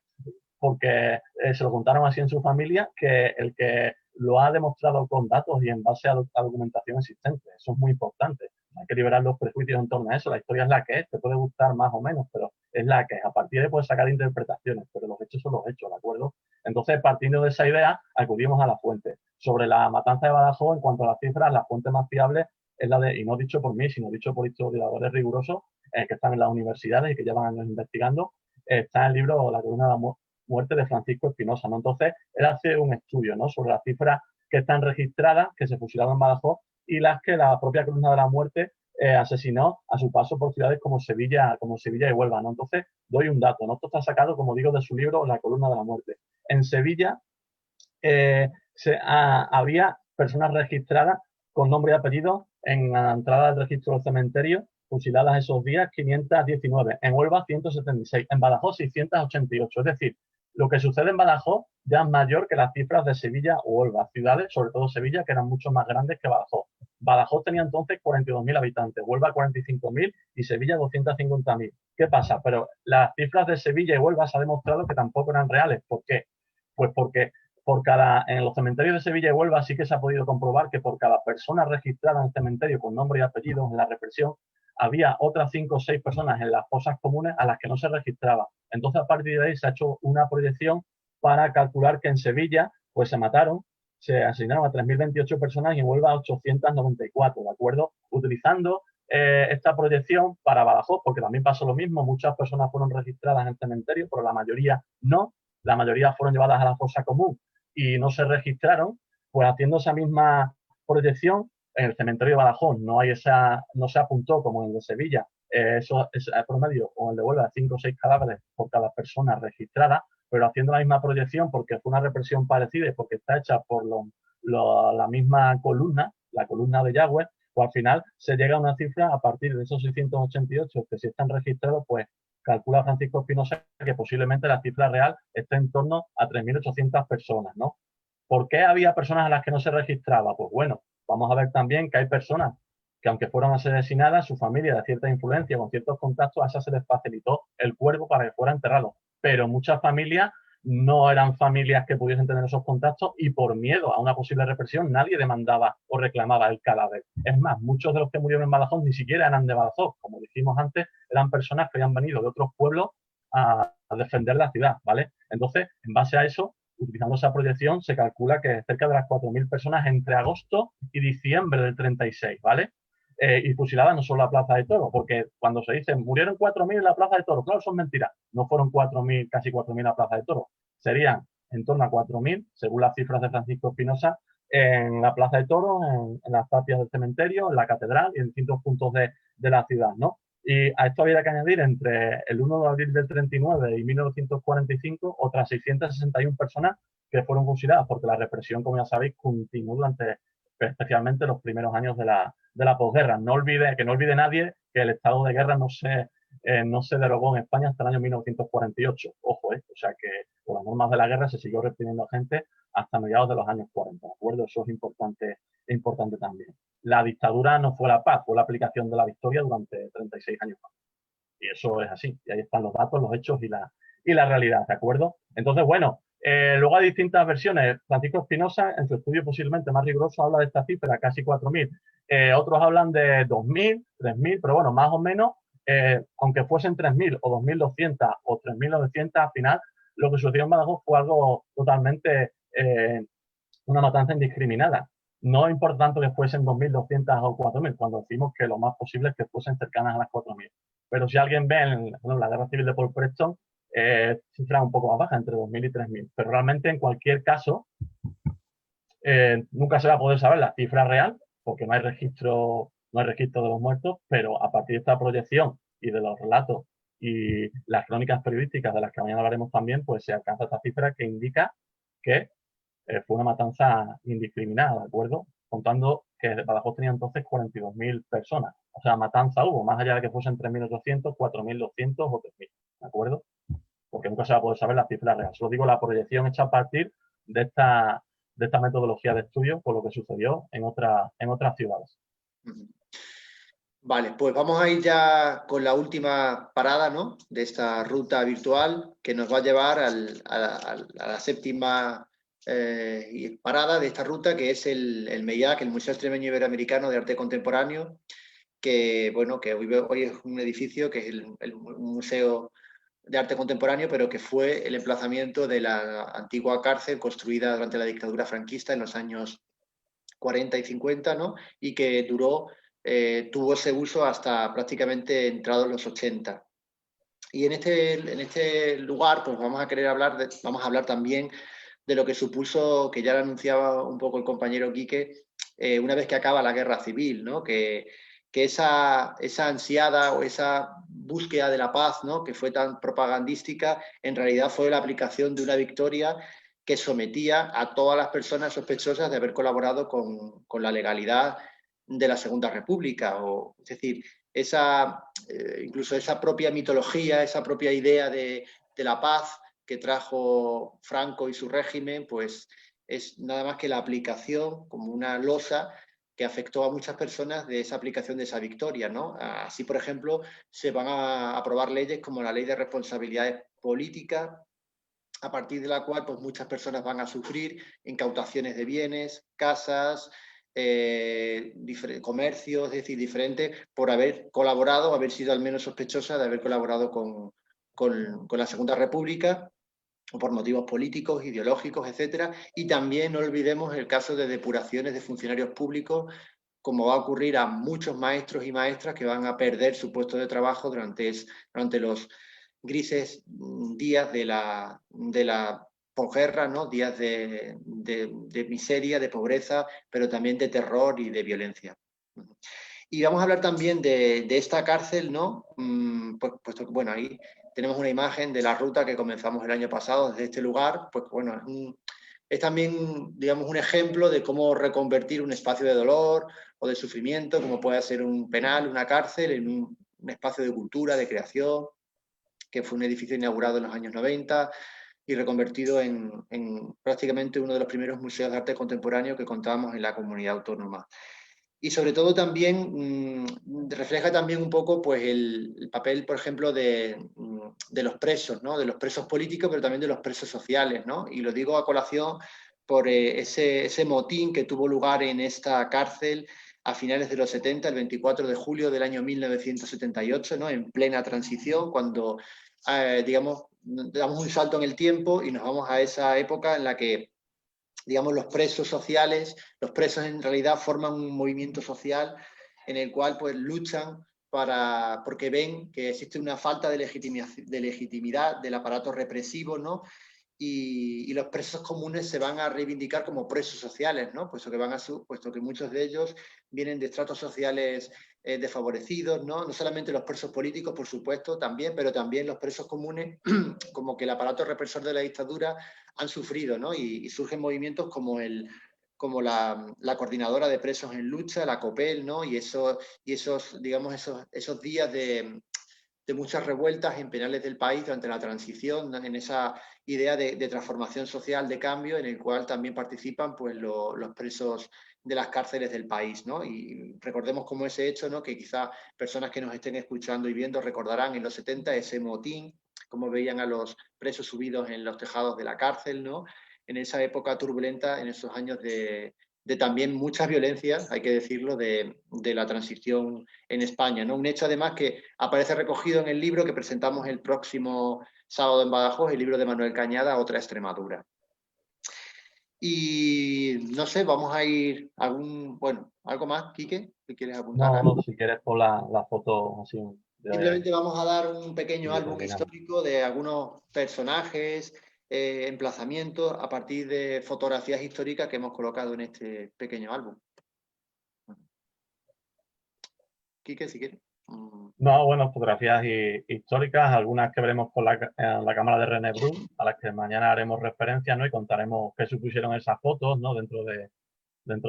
Speaker 2: porque se lo contaron así en su familia, que el que lo ha demostrado con datos y en base a documentación existente. Eso es muy importante. Hay que liberar los prejuicios en torno a eso. La historia es la que es, te puede gustar más o menos, pero es la que es. A partir de ahí puedes sacar interpretaciones, pero los hechos son los hechos, ¿de acuerdo? Entonces, partiendo de esa idea, acudimos a la fuente. Sobre la matanza de Badajoz, en cuanto a las cifras, la fuente más fiable es la de, y no dicho por mí, sino dicho por historiadores rigurosos que están en las universidades y que llevan años investigando, está en el libro La columna de la muerte de Francisco Espinosa, ¿no? Entonces, él hace un estudio, ¿no?, sobre las cifras que están registradas, que se fusilaron en Badajoz, y las que la propia columna de la muerte asesinó a su paso por ciudades como Sevilla y Huelva, ¿no? Entonces, doy un dato, ¿no? Esto está sacado, como digo, de su libro La columna de la muerte. En Sevilla había personas registradas con nombre y apellido en la entrada del registro del cementerio, fusiladas esos días 519, en Huelva 176, en Badajoz 688. Es decir, lo que sucede en Badajoz ya es mayor que las cifras de Sevilla o Huelva, ciudades, sobre todo Sevilla, que eran mucho más grandes que Badajoz. Badajoz tenía entonces 42.000 habitantes, Huelva 45.000 y Sevilla 250.000. ¿Qué pasa? Pero las cifras de Sevilla y Huelva se ha demostrado que tampoco eran reales. ¿Por qué? Pues porque en los cementerios de Sevilla y Huelva sí que se ha podido comprobar que por cada persona registrada en el cementerio con nombre y apellidos en la represión, había otras 5 o 6 personas en las fosas comunes a las que no se registraba. Entonces, a partir de ahí se ha hecho una proyección para calcular que en Sevilla pues se mataron, se asignaron a 3.028 personas y en Huelva a 894, ¿de acuerdo? Utilizando esta proyección para Badajoz, porque también pasó lo mismo, muchas personas fueron registradas en el cementerio, pero la mayoría no, la mayoría fueron llevadas a la fosa común y no se registraron, pues haciendo esa misma proyección, en el cementerio de Badajoz no se apuntó como en el de Sevilla, eso es el promedio, o el de Huelva, 5 o 6 cadáveres por cada persona registrada, pero haciendo la misma proyección porque fue una represión parecida y porque está hecha por la misma columna, la columna de Yagüe, pues al final se llega a una cifra a partir de esos 688 que si están registrados, pues calcula Francisco Espinosa que posiblemente la cifra real esté en torno a 3.800 personas, ¿no? ¿Por qué había personas a las que no se registraba? Pues bueno, vamos a ver también que hay personas que aunque fueron asesinadas, su familia de cierta influencia, con ciertos contactos, a esas se les facilitó el cuerpo para que fuera enterrado. Pero muchas familias no eran familias que pudiesen tener esos contactos y por miedo a una posible represión nadie demandaba o reclamaba el cadáver. Es más, muchos de los que murieron en Badajoz ni siquiera eran de Badajoz. Como dijimos antes, eran personas que habían venido de otros pueblos a defender la ciudad, ¿vale? Entonces, en base a eso, utilizando esa proyección, se calcula que cerca de las 4.000 personas entre agosto y diciembre del 36, ¿vale? Y fusiladas no solo la Plaza de Toros, porque cuando se dice murieron 4.000 en la Plaza de Toros, claro, son mentiras. No fueron 4.000, casi 4.000 en la Plaza de Toros. Serían en torno a 4.000, según las cifras de Francisco Espinosa, en la Plaza de Toros, en las tapias del cementerio, en la catedral y en distintos puntos de la ciudad, ¿no? Y a esto había que añadir entre el 1 de abril del 39 y 1945 otras 661 personas que fueron fusiladas, porque la represión, como ya sabéis, continuó durante especialmente los primeros años de la posguerra. Que no olvide nadie que el estado de guerra no se derogó en España hasta el año 1948. Ojo, o sea que por las normas de la guerra se siguió reprimiendo a gente hasta mediados de los años 40, ¿de acuerdo? Eso es importante también. La dictadura no fue la paz, fue la aplicación de la victoria durante 36 años más. Y eso es así. Y ahí están los datos, los hechos y la realidad, ¿de acuerdo? Entonces, bueno, luego hay distintas versiones. Francisco Espinosa, en su estudio posiblemente más riguroso, habla de esta cifra, casi 4.000. Otros hablan de 2.000, 3.000, pero bueno, más o menos, aunque fuesen 3.000 o 2.200 o 3.900, al final, lo que sucedió en Badajoz fue algo totalmente, una matanza indiscriminada. No importa tanto que fuesen 2.200 o 4.000, cuando decimos que lo más posible es que fuesen cercanas a las 4.000. Pero si alguien ve en la guerra civil de Paul Preston, cifras un poco más bajas, entre 2.000 y 3.000. Pero realmente, en cualquier caso, nunca se va a poder saber la cifra real, porque no hay registro de los muertos, pero a partir de esta proyección y de los relatos y las crónicas periodísticas de las que mañana hablaremos también, pues se alcanza esta cifra que indica que fue una matanza indiscriminada, ¿de acuerdo? Contando que Badajoz tenía entonces 42.000 personas. O sea, matanza hubo, más allá de que fuesen 3.800, 4.200 o 3.000, ¿de acuerdo? Porque nunca se va a poder saber la cifra real. Solo digo la proyección hecha a partir de esta metodología de estudio por lo que sucedió en otras ciudades.
Speaker 1: Vale, pues vamos a ir ya con la última parada, ¿no?, de esta ruta virtual que nos va a llevar a la séptima parada de esta ruta, que es el MEIAC, el Museo Extremeño Iberoamericano de Arte Contemporáneo, que, bueno, que hoy es un edificio que es un museo de arte contemporáneo, pero que fue el emplazamiento de la antigua cárcel construida durante la dictadura franquista en los años 40 y 50, ¿no?, y que tuvo ese uso hasta prácticamente entrados los 80. Y en este lugar, pues vamos a hablar también de lo que supuso, que ya lo anunciaba un poco el compañero Quique, una vez que acaba la guerra civil, ¿no?, que esa ansiada o esa búsqueda de la paz, ¿no?, que fue tan propagandística, en realidad fue la aplicación de una victoria que sometía a todas las personas sospechosas de haber colaborado con la legalidad de la Segunda República. Es decir, incluso esa propia mitología, esa propia idea de la paz que trajo Franco y su régimen, pues es nada más que la aplicación como una losa que afectó a muchas personas de esa aplicación de esa victoria, ¿no? Así, por ejemplo, se van a aprobar leyes como la Ley de Responsabilidades Políticas a partir de la cual pues, muchas personas van a sufrir incautaciones de bienes, casas, comercios, es decir, diferentes, por haber colaborado, haber sido al menos sospechosa de haber colaborado con la Segunda República, o por motivos políticos, ideológicos, etcétera. Y también no olvidemos el caso de depuraciones de funcionarios públicos, como va a ocurrir a muchos maestros y maestras que van a perder su puesto de trabajo durante los grises días de la posguerra, ¿no? Días de miseria, de pobreza, pero también de terror y de violencia. Y vamos a hablar también de esta cárcel, ¿no? Puesto que, bueno, ahí tenemos una imagen de la ruta que comenzamos el año pasado desde este lugar, pues bueno, es también, digamos, un ejemplo de cómo reconvertir un espacio de dolor o de sufrimiento, como puede ser un penal, una cárcel, en un espacio de cultura, de creación, que fue un edificio inaugurado en los años 90 y reconvertido en prácticamente uno de los primeros museos de arte contemporáneo que contábamos en la comunidad autónoma. Y sobre todo también refleja también un poco pues, el papel, por ejemplo, de los presos, ¿no? De los presos políticos, pero también de los presos sociales, ¿no? Y lo digo a colación por ese motín que tuvo lugar en esta cárcel a finales de los 70, el 24 de julio del año 1978, ¿no? En plena transición, cuando, digamos, damos un salto en el tiempo y nos vamos a esa época en la que, digamos, los presos sociales, los presos en realidad forman un movimiento social en el cual pues luchan porque ven que existe una falta de legitimidad del aparato represivo, ¿no? Y los presos comunes se van a reivindicar como presos sociales, ¿no? Puesto que muchos de ellos vienen de estratos sociales desfavorecidos, ¿no? No solamente los presos políticos, por supuesto, también, pero también los presos comunes, como que el aparato represor de la dictadura han sufrido, ¿no? Y surgen movimientos como la Coordinadora de Presos en Lucha, la COPEL, ¿no? Y esos, digamos, esos días de muchas revueltas en penales del país durante la transición, en esa idea de transformación social, de cambio, en el cual también participan pues, los presos de las cárceles del país, ¿no? Y recordemos como ese hecho, ¿no? Que quizá personas que nos estén escuchando y viendo recordarán en los 70 ese motín, como veían a los presos subidos en los tejados de la cárcel, ¿no? En esa época turbulenta, en esos años de también muchas violencias, hay que decirlo, de la transición en España, ¿no? Un hecho además que aparece recogido en el libro que presentamos el próximo sábado en Badajoz, el libro de Manuel Cañada, Otra Extremadura. Y no sé, vamos a ir a bueno, ¿algo más, Quique? ¿Qué quieres apuntar?
Speaker 2: No, no, si quieres pon la foto así
Speaker 1: Simplemente vamos a dar un pequeño
Speaker 2: de
Speaker 1: álbum
Speaker 2: terminar.
Speaker 1: histórico de algunos personajes, emplazamientos, a partir de fotografías históricas que hemos colocado en este pequeño álbum. Quique, si quieres.
Speaker 2: No, bueno, fotografías históricas, algunas que veremos con la cámara de René Brun, a las que mañana haremos referencia, ¿no? Y contaremos qué supusieron esas fotos, ¿no? Dentro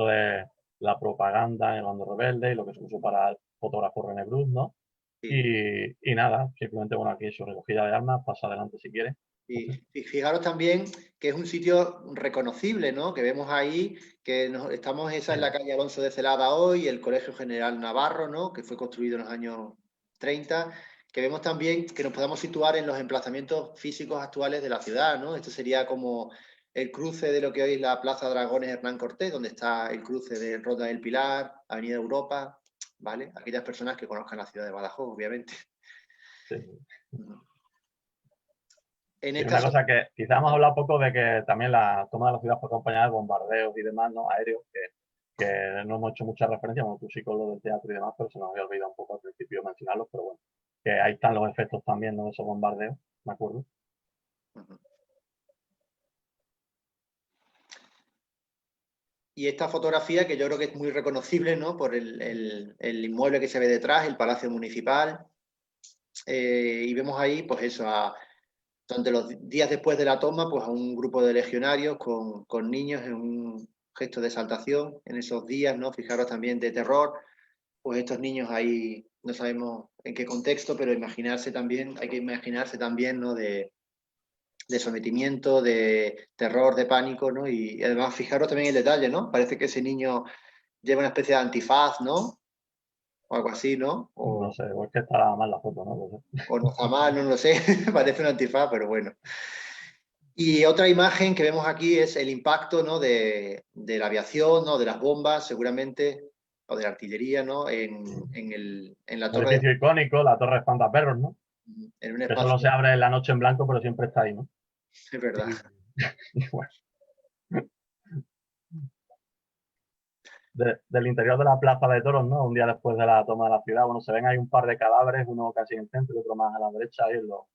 Speaker 2: de la propaganda en el bando rebelde y lo que supuso para el fotógrafo René Brun, ¿no?
Speaker 1: Sí.
Speaker 2: Y nada, simplemente, bueno, aquí su recogida de armas, pasa adelante si quieres.
Speaker 1: Y fijaros también que es un sitio reconocible, ¿no? Que vemos ahí que esa es la calle Alonso de Celada hoy, el Colegio General Navarro, ¿no? Que fue construido en los años 30, que vemos también que nos podamos situar en los emplazamientos físicos actuales de la ciudad, ¿no? Esto sería como el cruce de lo que hoy es la Plaza Dragones Hernán Cortés, donde está el cruce de Rota del Pilar, Avenida Europa, ¿vale? Aquellas personas que conozcan la ciudad de Badajoz, obviamente.
Speaker 2: Sí.
Speaker 1: En
Speaker 2: Y
Speaker 1: esta
Speaker 2: una
Speaker 1: zona,
Speaker 2: cosa que quizás hemos hablado poco de que también la toma de la ciudad fue acompañada de bombardeos y demás, ¿no? Aéreos, que no hemos hecho mucha referencia, bueno, tú sí con lo del teatro y demás, pero se nos había olvidado un poco al principio mencionarlos, pero bueno, que ahí están los efectos también, ¿no? De esos bombardeos, me acuerdo.
Speaker 1: Y esta fotografía, que yo creo que es muy reconocible, ¿no? Por el inmueble que se ve detrás, el Palacio Municipal. Y vemos ahí, pues eso, durante los días después de la toma, pues a un grupo de legionarios con niños en un gesto de exaltación en esos días, ¿no? Fijaros también de terror, pues estos niños ahí, no sabemos en qué contexto, pero hay que imaginarse también, ¿no? De sometimiento, de terror, de pánico, ¿no? Y además fijaros también el detalle, ¿no? Parece que ese niño lleva una especie de antifaz, ¿no? O algo así, ¿no?
Speaker 2: No sé, o es que está mal la foto, ¿no?
Speaker 1: O no está mal, no lo sé, parece un antifaz, pero bueno. Y otra imagen que vemos aquí es el impacto, ¿no?, de la aviación, ¿no?, de las bombas, seguramente, o de la artillería, ¿no?, en la
Speaker 2: Un
Speaker 1: torre
Speaker 2: edificio icónico, la Torre Espantaperros, ¿no?
Speaker 1: en un
Speaker 2: Que solo se
Speaker 1: espacio,
Speaker 2: abre en la noche en blanco, pero siempre está ahí, ¿no?
Speaker 1: es verdad.
Speaker 2: Y, y bueno, del interior de la Plaza de Toros, ¿no? Un día después de la toma de la ciudad, bueno, se ven ahí un par de cadáveres, uno casi en el centro y otro más a la derecha, y eso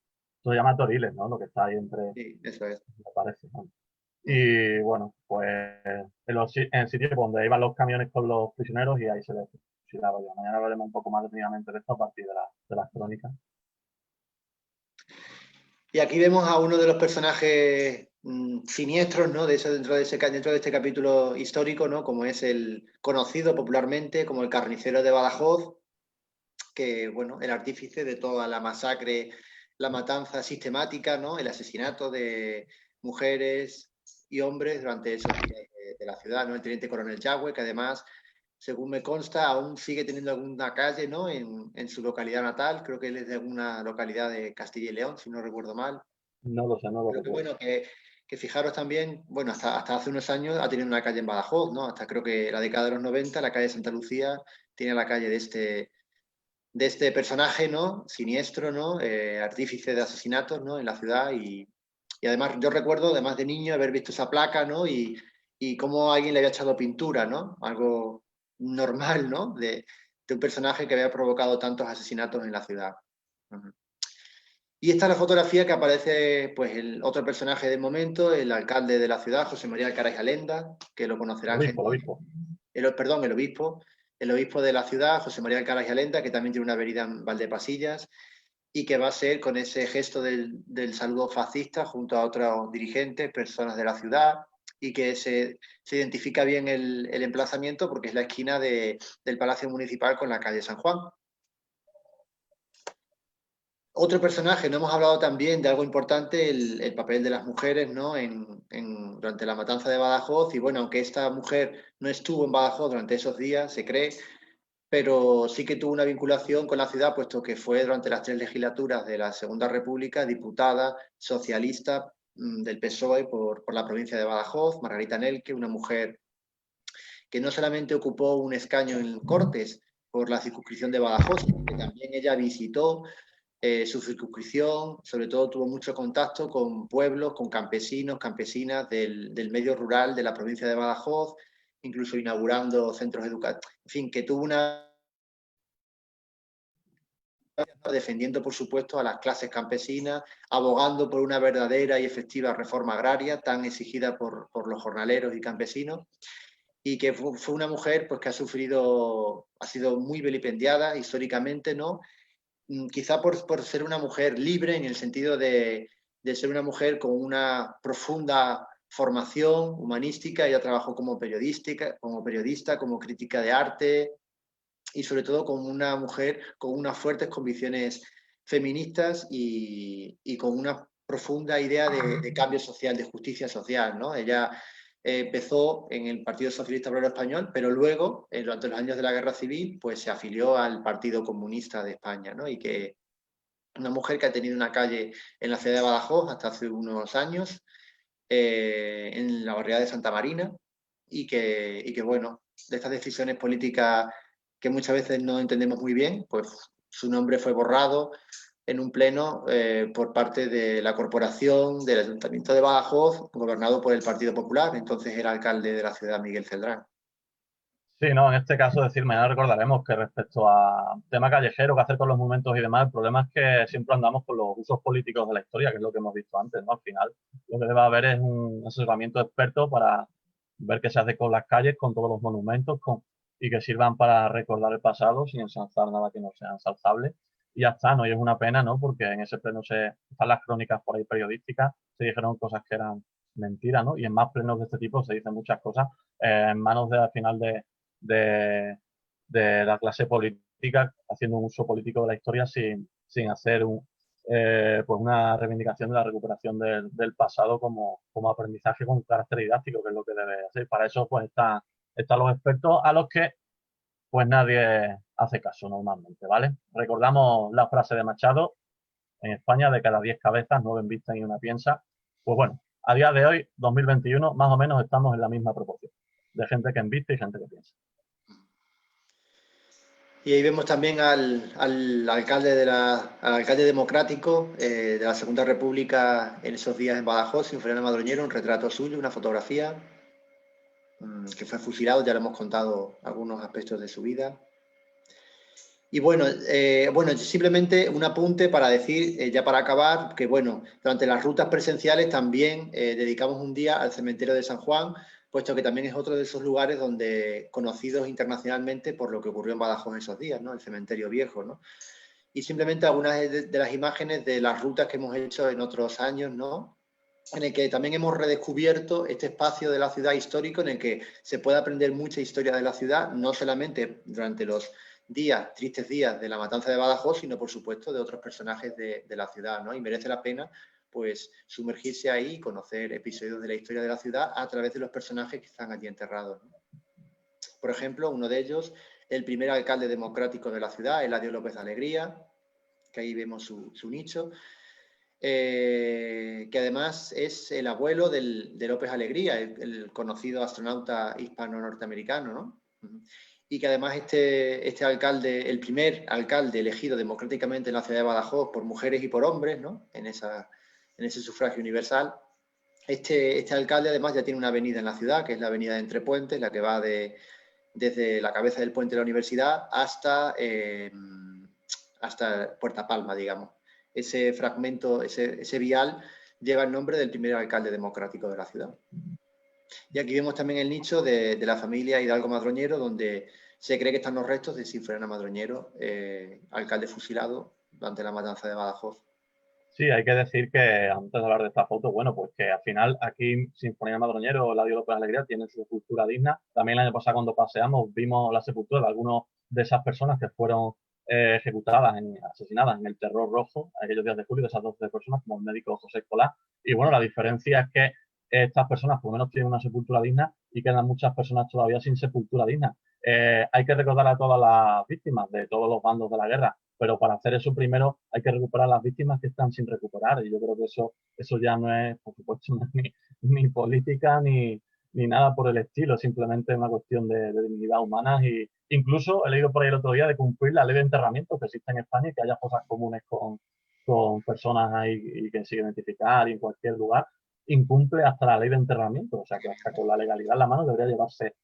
Speaker 2: se llama Toriles, ¿no? Lo que está ahí entre,
Speaker 1: Sí, eso es.
Speaker 2: me parece, ¿no?
Speaker 1: Ujú.
Speaker 2: Y bueno, pues en el sitio donde iban los camiones con los prisioneros y ahí se les fusilaba ya. Mañana hablaremos un poco más detenidamente de esto a partir de las crónicas.
Speaker 1: Y aquí vemos a uno de los personajes siniestros, ¿no?, dentro de este capítulo histórico, ¿no?, como es el conocido popularmente como el carnicero de Badajoz, que, bueno, el artífice de toda la masacre, la matanza sistemática, ¿no?, el asesinato de mujeres y hombres durante esos días de la ciudad, ¿no? El teniente coronel Yagüe, que además, según me consta, aún sigue teniendo alguna calle, ¿no?, en su localidad natal. Creo que él es de alguna localidad de Castilla y León, si no recuerdo mal.
Speaker 2: No lo sé, no lo
Speaker 1: Pero que
Speaker 2: recuerdo.
Speaker 1: bueno, que fijaros también, bueno, hasta hace unos años ha tenido una calle en Badajoz, ¿no? Hasta creo que la década de los 90, la calle de Santa Lucía tiene la calle de este personaje, ¿no?, siniestro, ¿no?, artífice de asesinatos, ¿no?, en la ciudad. Y además yo recuerdo, además de niño, haber visto esa placa, ¿no?, y cómo alguien le había echado pintura, ¿no? Algo normal, ¿no?, de un personaje que había provocado tantos asesinatos en la ciudad. Uh-huh. Y esta es la fotografía que aparece, pues, el otro personaje del momento, el alcalde de la ciudad, José María Alcaraz Alenda, que lo
Speaker 2: El
Speaker 1: conocerán
Speaker 2: obispo, el
Speaker 1: gente,
Speaker 2: obispo.
Speaker 1: perdón, el obispo de la ciudad, José María Alcaraz Alenda, que también tiene una avenida en Valdepasillas, y que va a ser con ese gesto del saludo fascista junto a otros dirigentes, personas de la ciudad, y que se identifica bien el emplazamiento porque es la esquina del Palacio Municipal con la calle San Juan. Otro personaje, no hemos hablado también de algo importante, el papel de las mujeres, ¿no?, durante la matanza de Badajoz. Y bueno, aunque esta mujer no estuvo en Badajoz durante esos días, se cree, pero sí que tuvo una vinculación con la ciudad, puesto que fue durante las 3 legislaturas de la Segunda República diputada socialista del PSOE por la provincia de Badajoz, Margarita Nelke, una mujer que no solamente ocupó un escaño en Cortes por la circunscripción de Badajoz, sino que también ella visitó su circunscripción, sobre todo tuvo mucho contacto con pueblos, con campesinos, campesinas del medio rural de la provincia de Badajoz, incluso inaugurando centros educativos, en fin, que tuvo una defendiendo, por supuesto, a las clases campesinas, abogando por una verdadera y efectiva reforma agraria tan exigida por los jornaleros y campesinos, y que fue una mujer, pues, que ha sido muy vilipendiada históricamente, ¿no? Quizá por ser una mujer libre, en el sentido de ser una mujer con una profunda formación humanística. Ella trabajó como periodista, como crítica de arte, y sobre todo como una mujer con unas fuertes convicciones feministas y con una profunda idea de cambio social, de justicia social, ¿no? Ella empezó en el Partido Socialista Obrero Español, pero luego, durante los años de la Guerra Civil, pues se afilió al Partido Comunista de España, ¿no? Y que una mujer que ha tenido una calle en la ciudad de Badajoz hasta hace unos años, en la barriada de Santa Marina, y que, bueno, de estas decisiones políticas que muchas veces no entendemos muy bien, pues su nombre fue borrado en un pleno por parte de la corporación del Ayuntamiento de Badajoz, gobernado por el Partido Popular. Entonces era alcalde de la ciudad, Miguel Celdrán.
Speaker 2: Sí, no, en este caso, decir, mañana recordaremos que respecto a tema callejero, qué hacer con los monumentos y demás, el problema es que siempre andamos con los usos políticos de la historia, que es lo que hemos visto antes, ¿no? Al final, lo que debe haber es un asesoramiento experto para ver qué se hace con las calles, con todos los monumentos, y que sirvan para recordar el pasado sin ensalzar nada que no sea ensalzable. Y ya está, ¿no? Y es una pena, ¿no? Porque en ese pleno están las crónicas por ahí periodísticas, se dijeron cosas que eran mentiras, ¿no? Y en más plenos de este tipo se dicen muchas cosas en manos al final de, de la clase política, haciendo un uso político de la historia sin hacer pues una reivindicación de la recuperación del pasado como aprendizaje con carácter didáctico, que es lo que debe hacer. Para eso pues están los expertos a los que pues nadie hace caso normalmente, ¿vale? Recordamos la frase de Machado: en España de cada 10 cabezas, 9 envisten y una piensa. Pues bueno, a día de hoy, 2021, más o menos estamos en la misma proporción de gente que enviste y gente que piensa.
Speaker 1: Y ahí vemos también al alcalde al alcalde democrático de la Segunda República en esos días en Badajoz, sin Fernando Madroñero, un retrato suyo, una fotografía, que fue fusilado, ya lo hemos contado algunos aspectos de su vida. Y bueno, simplemente un apunte para decir, ya para acabar, que bueno, durante las rutas presenciales también dedicamos un día al cementerio de San Juan, puesto que también es otro de esos lugares donde conocidos internacionalmente por lo que ocurrió en Badajoz esos días, ¿no? El cementerio viejo, ¿no? Y simplemente algunas de las imágenes de las rutas que hemos hecho en otros años, ¿no? En el que también hemos redescubierto este espacio de la ciudad histórico en el que se puede aprender mucha historia de la ciudad, no solamente durante los tristes días de la matanza de Badajoz, sino por supuesto de otros personajes de la ciudad, ¿no? Y merece la pena pues sumergirse ahí y conocer episodios de la historia de la ciudad a través de los personajes que están allí enterrados, ¿no? Por ejemplo, uno de ellos, el primer alcalde democrático de la ciudad, Eladio López de Alegría, que ahí vemos su nicho, que además es el abuelo de López Alegría, el conocido astronauta hispano-norteamericano, ¿no? Y que además este alcalde, el primer alcalde elegido democráticamente en la ciudad de Badajoz por mujeres y por hombres, ¿no? En ese sufragio universal. Este alcalde además ya tiene una avenida en la ciudad, que es la avenida de Entre Puentes, la que va desde la cabeza del puente de la universidad hasta Puerta Palma, digamos. Ese fragmento, ese vial, lleva el nombre del primer alcalde democrático de la ciudad. Y aquí vemos también el nicho de la familia Hidalgo Madroñero, donde se cree que están los restos de Sinforiano Madroñero, alcalde fusilado durante la matanza de Badajoz.
Speaker 2: Sí, hay que decir que antes de hablar de esta foto, bueno, pues que al final aquí Sinfonía Madroñero o Eladio López Alegría tienen su sepultura digna. También el año pasado cuando paseamos vimos la sepultura de algunas de esas personas que fueron ejecutadas, asesinadas en el Terror Rojo, aquellos días de julio, de esas 12 personas, como el médico José Escolar. Y bueno, la diferencia es que estas personas por lo menos tienen una sepultura digna y quedan muchas personas todavía sin sepultura digna. Hay que recordar a todas las víctimas de todos los bandos de la guerra, pero para hacer eso primero hay que recuperar las víctimas que están sin recuperar, y yo creo que eso ya no es, por supuesto, no es ni política ni nada por el estilo, simplemente una cuestión de dignidad humana. Y incluso he leído por ahí el otro día de cumplir la ley de enterramiento que existe en España y que haya fosas comunes con personas ahí y que se identificar y en cualquier lugar, incumple hasta la ley de enterramiento, o sea que hasta con la legalidad en la mano debería llevarse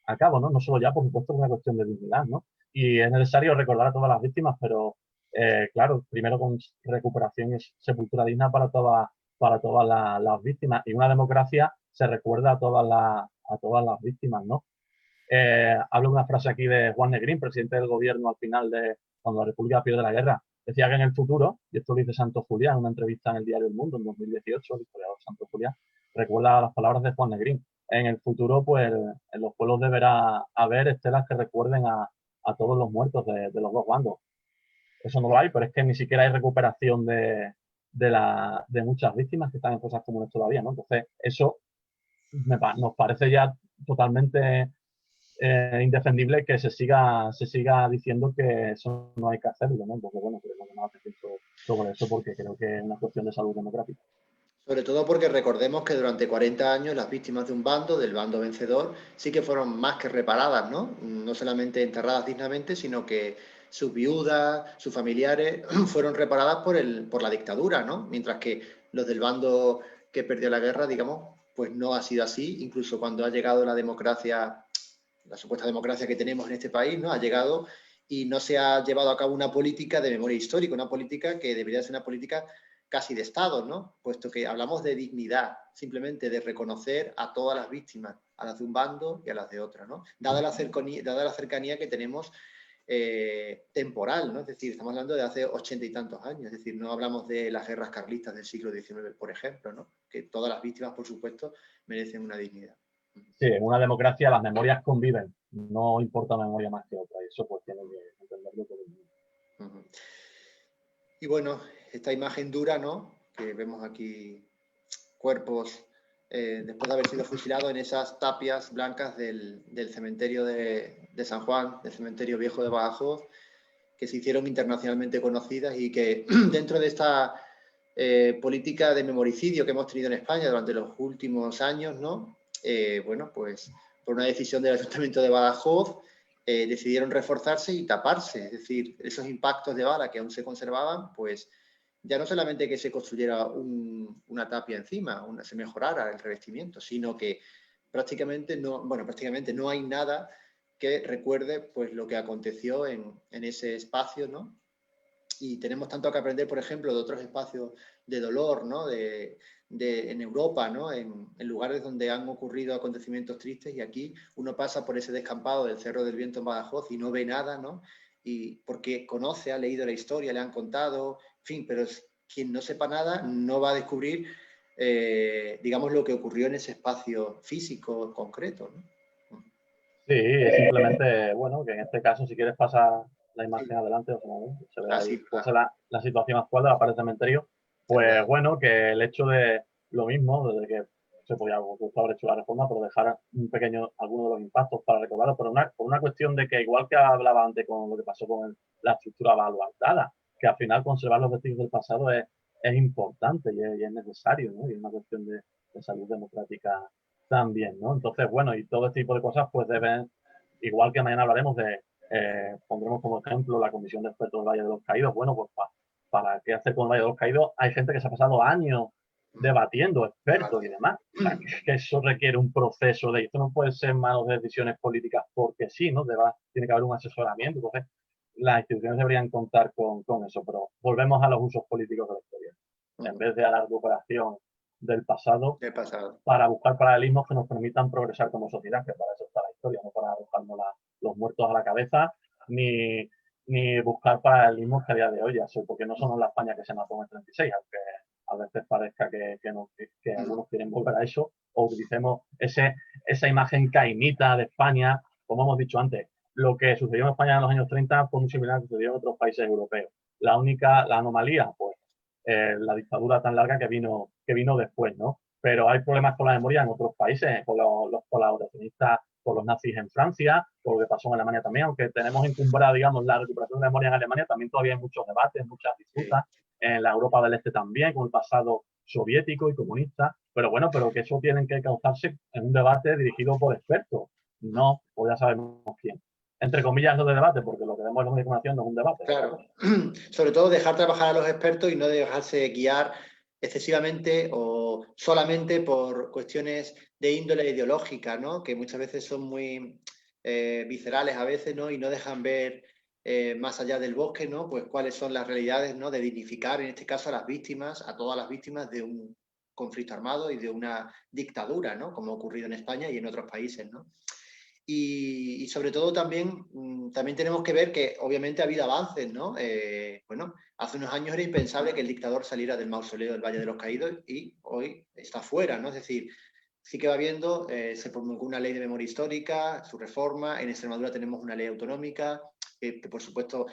Speaker 2: a cabo, ¿no? No solo ya, por supuesto, es una cuestión de dignidad, ¿no? Y es necesario recordar a todas las víctimas, pero claro, primero con recuperación y sepultura digna para todas las víctimas. Y una democracia se recuerda a todas las víctimas, ¿no? Hablo de una frase aquí de Juan Negrín, presidente del gobierno al final de cuando la República pierde la guerra. Decía que en el futuro, y esto lo dice Santos Julián en una entrevista en el diario El Mundo en 2018, el historiador Santos Julián, recuerda las palabras de Juan Negrín. En el futuro, pues, en los pueblos deberá haber estelas que recuerden a todos los muertos de los dos bandos. Eso no lo hay, pero es que ni siquiera hay recuperación de muchas víctimas que están en fosas comunes todavía, ¿no? Entonces, eso nos parece ya totalmente indefendible que se siga diciendo que eso no hay que hacerlo, ¿no? Entonces, bueno, creo que no hace sobre eso porque creo que es una cuestión de salud democrática.
Speaker 1: Sobre todo porque recordemos que durante 40 años las víctimas de un bando, del bando vencedor, sí que fueron más que reparadas, ¿no? No solamente enterradas dignamente, sino que sus viudas, sus familiares fueron reparadas por la dictadura, ¿no? Mientras que los del bando que perdió la guerra, digamos, pues no ha sido así. Incluso cuando ha llegado la democracia, la supuesta democracia que tenemos en este país, ¿no? Ha llegado y no se ha llevado a cabo una política de memoria histórica, una política que debería ser una política casi de Estado, ¿no? Puesto que hablamos de dignidad, simplemente de reconocer a todas las víctimas, a las de un bando y a las de otra, ¿no? Dada la cercanía que tenemos temporal, ¿no? Es decir, estamos hablando de hace 80 y tantos años, es decir, no hablamos de las guerras carlistas del siglo XIX, por ejemplo, ¿no? Que todas las víctimas, por supuesto, merecen una dignidad.
Speaker 2: Sí, en una democracia las memorias conviven, no importa una memoria más que otra, y eso pues tiene que entenderlo todo el mundo.
Speaker 1: Y bueno, esta imagen dura, ¿no? Que vemos aquí cuerpos después de haber sido fusilados en esas tapias blancas del cementerio de San Juan, del cementerio viejo de Badajoz, que se hicieron internacionalmente conocidas y que dentro de esta política de memoricidio que hemos tenido en España durante los últimos años, ¿no? Bueno, pues por una decisión del Ayuntamiento de Badajoz, decidieron reforzarse y taparse. Es decir, esos impactos de bala que aún se conservaban, pues ya no solamente que se construyera una tapia encima, se mejorara el revestimiento, sino que prácticamente no hay nada que recuerde pues lo que aconteció en ese espacio, ¿no? Y tenemos tanto que aprender, por ejemplo, de otros espacios de dolor, ¿no? En Europa, ¿no? En lugares donde han ocurrido acontecimientos tristes, y aquí uno pasa por ese descampado del Cerro del Viento en Badajoz y no ve nada, ¿no? Y porque conoce, ha leído la historia, le han contado, en fin, pero quien no sepa nada no va a descubrir, digamos, lo que ocurrió en ese espacio físico concreto, ¿no?
Speaker 2: Sí, es simplemente, bueno, que en este caso, si quieres pasar la imagen
Speaker 1: Sí.
Speaker 2: adelante, o sea, se ve ahí
Speaker 1: Así,
Speaker 2: pues, la situación actual de la pared de cementerio, pues
Speaker 1: ¿verdad?
Speaker 2: bueno, que el hecho de lo mismo, desde que se podía haber hecho la reforma, pero dejar algunos de los impactos para recordarlo, por una cuestión de que, igual que hablaba antes con lo que pasó con la estructura baluardada, que al final conservar los vestigios del pasado es importante y es necesario, ¿no? Y es una cuestión de salud democrática también, ¿no? Entonces, bueno, y todo este tipo de cosas pues deben, igual que mañana hablaremos pondremos como ejemplo la Comisión de Expertos del Valle de los Caídos, bueno, pues para qué hacer con el Valle de los Caídos, hay gente que se ha pasado años debatiendo, expertos y demás. O sea, que eso requiere un proceso esto no puede ser manos de decisiones políticas porque sí, ¿no? Tiene que haber un asesoramiento, entonces las instituciones deberían contar con eso, pero volvemos a los usos políticos de la historia. En vez de a la recuperación del pasado,
Speaker 1: He pasado.
Speaker 2: para buscar paralelismos que nos permitan progresar como sociedad, que para eso está la historia, no para arrojarnos los muertos a la cabeza, ni buscar paralelismos que a día de hoy ya son, porque no somos la España que se mató en el 36, aunque a veces parezca que algunos quieren volver a eso, o utilicemos esa imagen caimita de España, como hemos dicho antes. Lo que sucedió en España en los años 30 fue muy similar a lo que sucedió en otros países europeos. La anomalía, pues, la dictadura tan larga que vino después, ¿no? Pero hay problemas con la memoria en otros países, con los colaboracionistas, con los nazis en Francia, con lo que pasó en Alemania también, aunque tenemos encumbrada, digamos, la recuperación de memoria en Alemania, también todavía hay muchos debates, muchas disputas, en la Europa del Este también, con el pasado soviético y comunista, pero bueno, pero que eso tiene que causarse en un debate dirigido por expertos, no, pues ya sabemos quién. Entre comillas, no de debate, porque lo que vemos en la comunicación no es un debate.
Speaker 1: Claro, sobre todo dejar trabajar a los expertos y no dejarse guiar excesivamente o solamente por cuestiones de índole ideológica, ¿no? Que muchas veces son muy viscerales a veces, ¿no? Y no dejan ver más allá del bosque, ¿no? Pues cuáles son las realidades, ¿no? De dignificar, en este caso, a las víctimas, a todas las víctimas de un conflicto armado y de una dictadura, ¿no? Como ha ocurrido en España y en otros países, ¿no? Y sobre todo también tenemos que ver que obviamente ha habido avances, ¿no? Bueno, hace unos años era impensable que el dictador saliera del mausoleo del Valle de los Caídos y hoy está fuera, ¿no? Es decir, sí que va viendo, se promulgó una ley de memoria histórica, su reforma, en Extremadura tenemos una ley autonómica, que por supuesto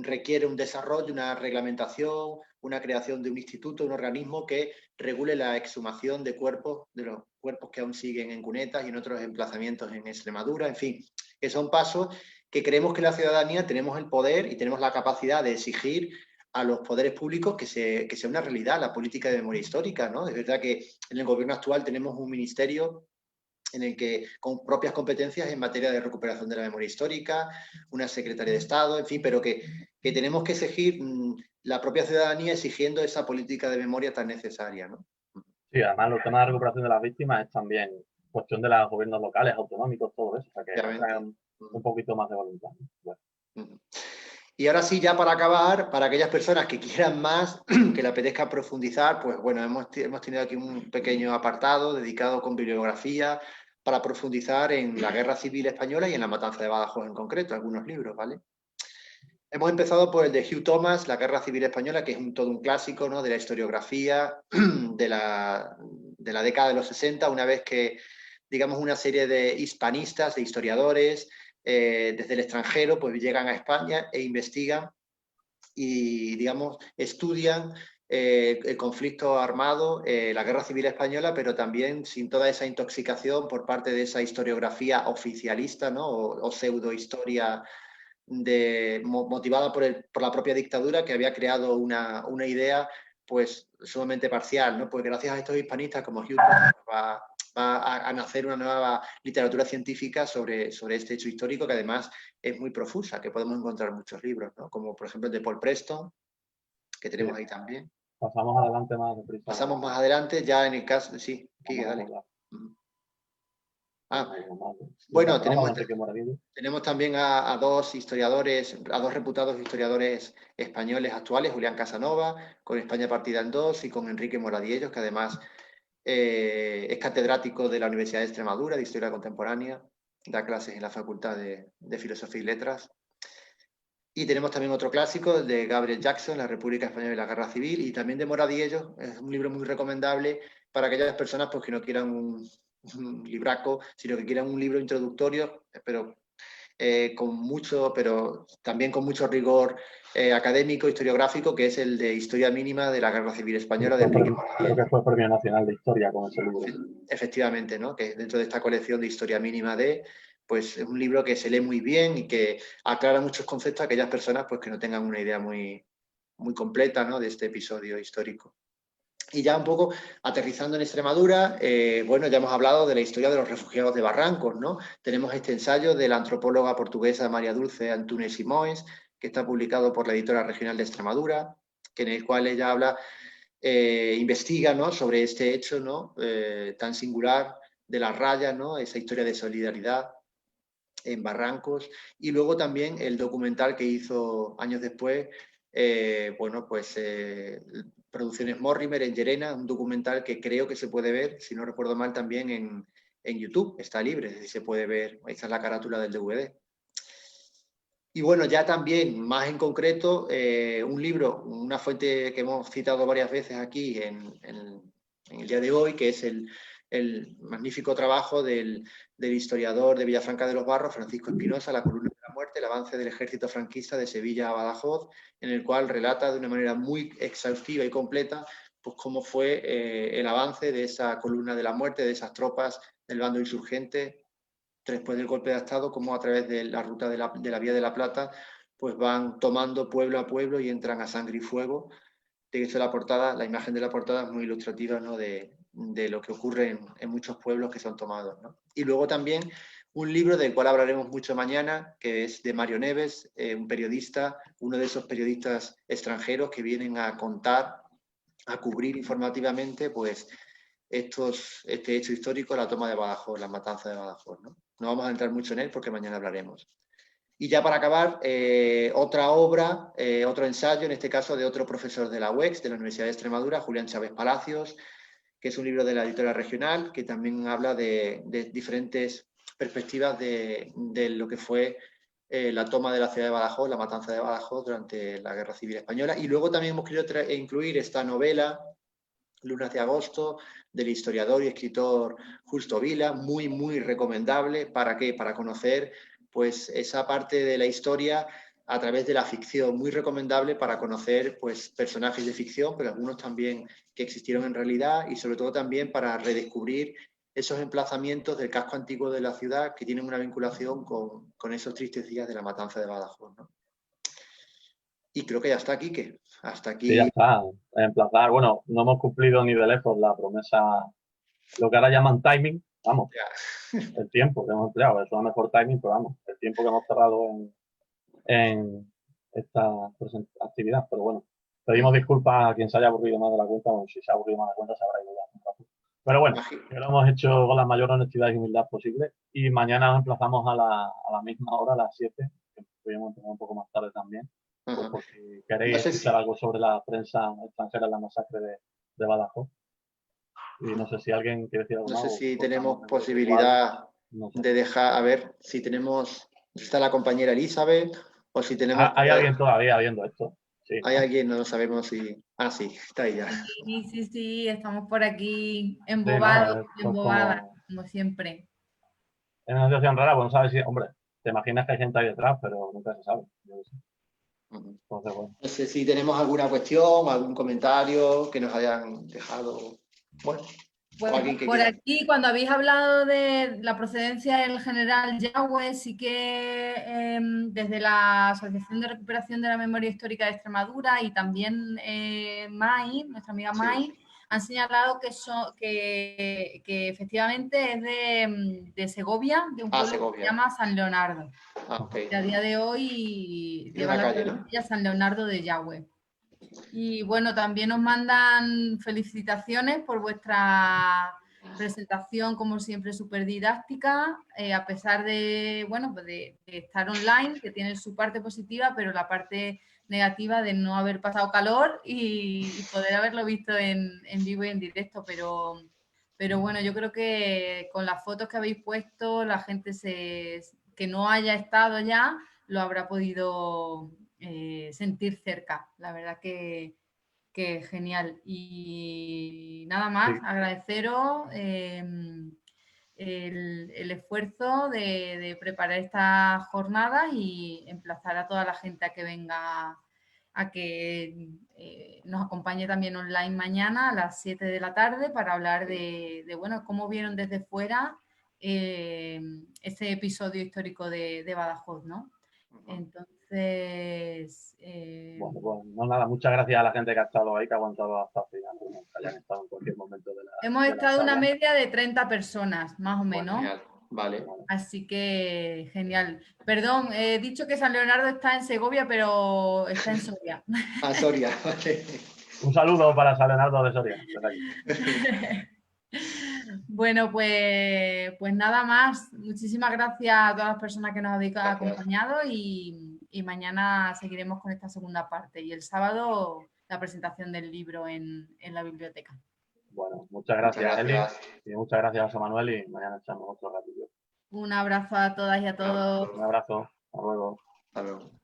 Speaker 1: requiere un desarrollo, una reglamentación, una creación de un instituto, un organismo que regule la exhumación de cuerpos, de los cuerpos que aún siguen en cunetas y en otros emplazamientos en Extremadura, en fin, que son pasos que creemos que la ciudadanía tenemos el poder y tenemos la capacidad de exigir a los poderes públicos que sea una realidad la política de memoria histórica, ¿no? Es verdad que en el gobierno actual tenemos un ministerio en el que con propias competencias en materia de recuperación de la memoria histórica, una secretaria de Estado, en fin, pero que tenemos que exigir la propia ciudadanía exigiendo esa política de memoria tan necesaria, ¿no?
Speaker 2: Sí, además el tema de recuperación de las víctimas es también cuestión de los gobiernos locales, autonómicos, todo eso, o sea que traen un poquito más de voluntad, ¿no? Bueno.
Speaker 1: Y ahora sí, ya para acabar, para aquellas personas que quieran más, que le apetezca profundizar, pues bueno, hemos tenido aquí un pequeño apartado dedicado con bibliografía para profundizar en la Guerra Civil Española y en la Matanza de Badajoz en concreto, algunos libros, ¿vale? Hemos empezado por el de Hugh Thomas, La Guerra Civil Española, que es todo un clásico, ¿no? De la historiografía de la década de los 60, una vez que, digamos, una serie de hispanistas, de historiadores, desde el extranjero, pues llegan a España e investigan y, digamos, estudian el conflicto armado, la Guerra Civil Española, pero también sin toda esa intoxicación por parte de esa historiografía oficialista, ¿no? O pseudohistoria motivada por la propia dictadura, que había creado una idea pues sumamente parcial, ¿no? Pues gracias a estos hispanistas como Hutton va a nacer una nueva literatura científica sobre este hecho histórico, que además es muy profusa, que podemos encontrar muchos libros, ¿no? Como por ejemplo el de Paul Preston, que tenemos ahí también.
Speaker 2: Pasamos adelante más deprisa.
Speaker 1: Pasamos más adelante, ya en el caso, sí, Quique, dale. Bueno, tenemos también a dos historiadores, a dos reputados historiadores españoles actuales, Julián Casanova, con España partida en dos, y con Enrique Moradiellos, que además es catedrático de la Universidad de Extremadura de Historia Contemporánea, da clases en la Facultad de Filosofía y Letras. Y tenemos también otro clásico, el de Gabriel Jackson, La República Española y la Guerra Civil, y también de Moradiellos. Es un libro muy recomendable para aquellas personas pues, que no quieran un libraco, sino que quieran un libro introductorio, pero también con mucho rigor académico, historiográfico, que es el de Historia Mínima de la Guerra Civil Española de Enrique Moradiellos.
Speaker 2: Creo que fue Premio Nacional de Historia con ese libro.
Speaker 1: Efectivamente, ¿no? Que dentro de esta colección de Historia Mínima pues es un libro que se lee muy bien y que aclara muchos conceptos a aquellas personas pues, que no tengan una idea muy, muy completa, ¿no? De este episodio histórico. Y ya un poco aterrizando en Extremadura, bueno, ya hemos hablado de la historia de los refugiados de Barrancos, ¿no? Tenemos este ensayo de la antropóloga portuguesa María Dulce Antunes Simões, que está publicado por la Editora Regional de Extremadura, en el cual ella habla, investiga, ¿no? Sobre este hecho, ¿no? Tan singular de la raya, ¿no? Esa historia de solidaridad en Barrancos, y luego también el documental que hizo años después, bueno, pues Producciones Mortimer en Llerena, un documental que creo que se puede ver, si no recuerdo mal, también en YouTube, está libre, es decir, se puede ver, esta es la carátula del DVD. Y bueno, ya también, más en concreto, un libro, una fuente que hemos citado varias veces aquí en el día de hoy, que es el magnífico trabajo del historiador de Villafranca de los Barros, Francisco Espinosa, La columna de la muerte, el avance del ejército franquista de Sevilla a Badajoz, en el cual relata de una manera muy exhaustiva y completa pues cómo fue el avance de esa columna de la muerte, de esas tropas del bando insurgente después del golpe de Estado, como a través de la ruta de la Vía de la Plata, pues van tomando pueblo a pueblo y entran a sangre y fuego. De hecho, la imagen de la portada es muy ilustrativa, ¿no? de lo que ocurre en muchos pueblos que son tomados, ¿no? Y luego también un libro del cual hablaremos mucho mañana, que es de Mario Neves, un periodista, uno de esos periodistas extranjeros que vienen a contar, a cubrir informativamente, pues, este hecho histórico, la toma de Badajoz, la matanza de Badajoz, ¿no? No vamos a entrar mucho en él porque mañana hablaremos. Y ya para acabar, otra obra, otro ensayo, en este caso de otro profesor de la UEX, de la Universidad de Extremadura, Julián Chávez Palacios, que es un libro de la editorial regional, que también habla de diferentes perspectivas de lo que fue la toma de la ciudad de Badajoz, la matanza de Badajoz durante la Guerra Civil Española. Y luego también hemos querido incluir esta novela, Lunas de Agosto, del historiador y escritor Justo Vila, muy, muy recomendable. ¿Para qué? Para conocer pues, esa parte de la historia a través de la ficción, muy recomendable para conocer pues, personajes de ficción, pero algunos también que existieron en realidad, y sobre todo también para redescubrir esos emplazamientos del casco antiguo de la ciudad que tienen una vinculación con esos tristes días de la matanza de Badajoz, ¿no? Y creo que ya está, Quique. Hasta aquí.
Speaker 2: Sí, ya está. Emplazar. Bueno, no hemos cumplido ni de lejos la promesa, lo que ahora llaman timing, vamos, el tiempo que hemos empleado, es un mejor timing, pero vamos, el tiempo que hemos cerrado en esta actividad. Pero bueno, pedimos disculpas a quien se haya aburrido más de la cuenta, o si se ha aburrido más de la cuenta se habrá ido ya. Pero bueno, que lo hemos hecho con la mayor honestidad y humildad posible, y mañana nos emplazamos a la misma hora, a las 7, que podríamos empezar un poco más tarde también. Pues por si queréis escuchar algo sobre la prensa extranjera en la masacre de Badajoz. Y no sé si alguien quiere decir algo más.
Speaker 1: No sé si tenemos posibilidad de dejar, a ver, si tenemos, está la compañera Elizabeth, o si tenemos...
Speaker 2: ¿Hay alguien todavía viendo esto? Sí,
Speaker 1: ¿Hay alguien? No sabemos si... Ah, sí, está ahí ya.
Speaker 3: Sí, estamos por aquí embobados, embobadas, como siempre.
Speaker 2: Es una situación rara, pues no sabes si, hombre, te imaginas que hay gente ahí detrás, pero nunca se sabe.
Speaker 1: Entonces, bueno. No sé si tenemos alguna cuestión, algún comentario que nos hayan dejado. Bueno.
Speaker 3: Pues por aquí, cuando habéis hablado de la procedencia del general Yagüe, sí que desde la Asociación de Recuperación de la Memoria Histórica de Extremadura y también Mai, nuestra amiga Mai, han señalado que efectivamente es de Segovia, de un pueblo que se llama San Leonardo. Que a día de hoy lleva la provincia San Leonardo de Yagüe. Y bueno, también nos mandan felicitaciones por vuestra presentación, como siempre, súper didáctica, a pesar de, bueno, pues de estar online, que tiene su parte positiva, pero la parte negativa de no haber pasado calor y poder haberlo visto en vivo y en directo. Pero bueno, yo creo que con las fotos que habéis puesto, la gente que no haya estado ya lo habrá podido sentir cerca. La verdad que genial. Y nada más, agradeceros el esfuerzo de preparar estas jornadas y emplazar a toda la gente a que venga, a que nos acompañe también online mañana a las 7 de la tarde para hablar de bueno, cómo vieron desde fuera ese episodio histórico de Badajoz, ¿no? Entonces...
Speaker 2: Bueno, pues no nada, muchas gracias a la gente que ha estado ahí, que ha aguantado hasta el final, que hayan estado en cualquier momento de la
Speaker 3: Hemos estado una media de 30 personas, más o menos.
Speaker 1: Genial. Vale.
Speaker 3: Así que genial. Perdón, he dicho que San Leonardo está en Segovia, pero está en Soria.
Speaker 1: Ah, Soria, vale.
Speaker 2: Un saludo para San Leonardo de Soria.
Speaker 3: Bueno, pues nada más. Muchísimas gracias a todas las personas que nos habéis acompañado y mañana seguiremos con esta segunda parte. Y el sábado la presentación del libro en la biblioteca.
Speaker 2: Bueno, muchas gracias, Eli. Y muchas gracias a Manuel y mañana echamos otro ratito.
Speaker 3: Un abrazo a todas y a todos.
Speaker 2: Un abrazo. Hasta luego.
Speaker 1: Hasta luego.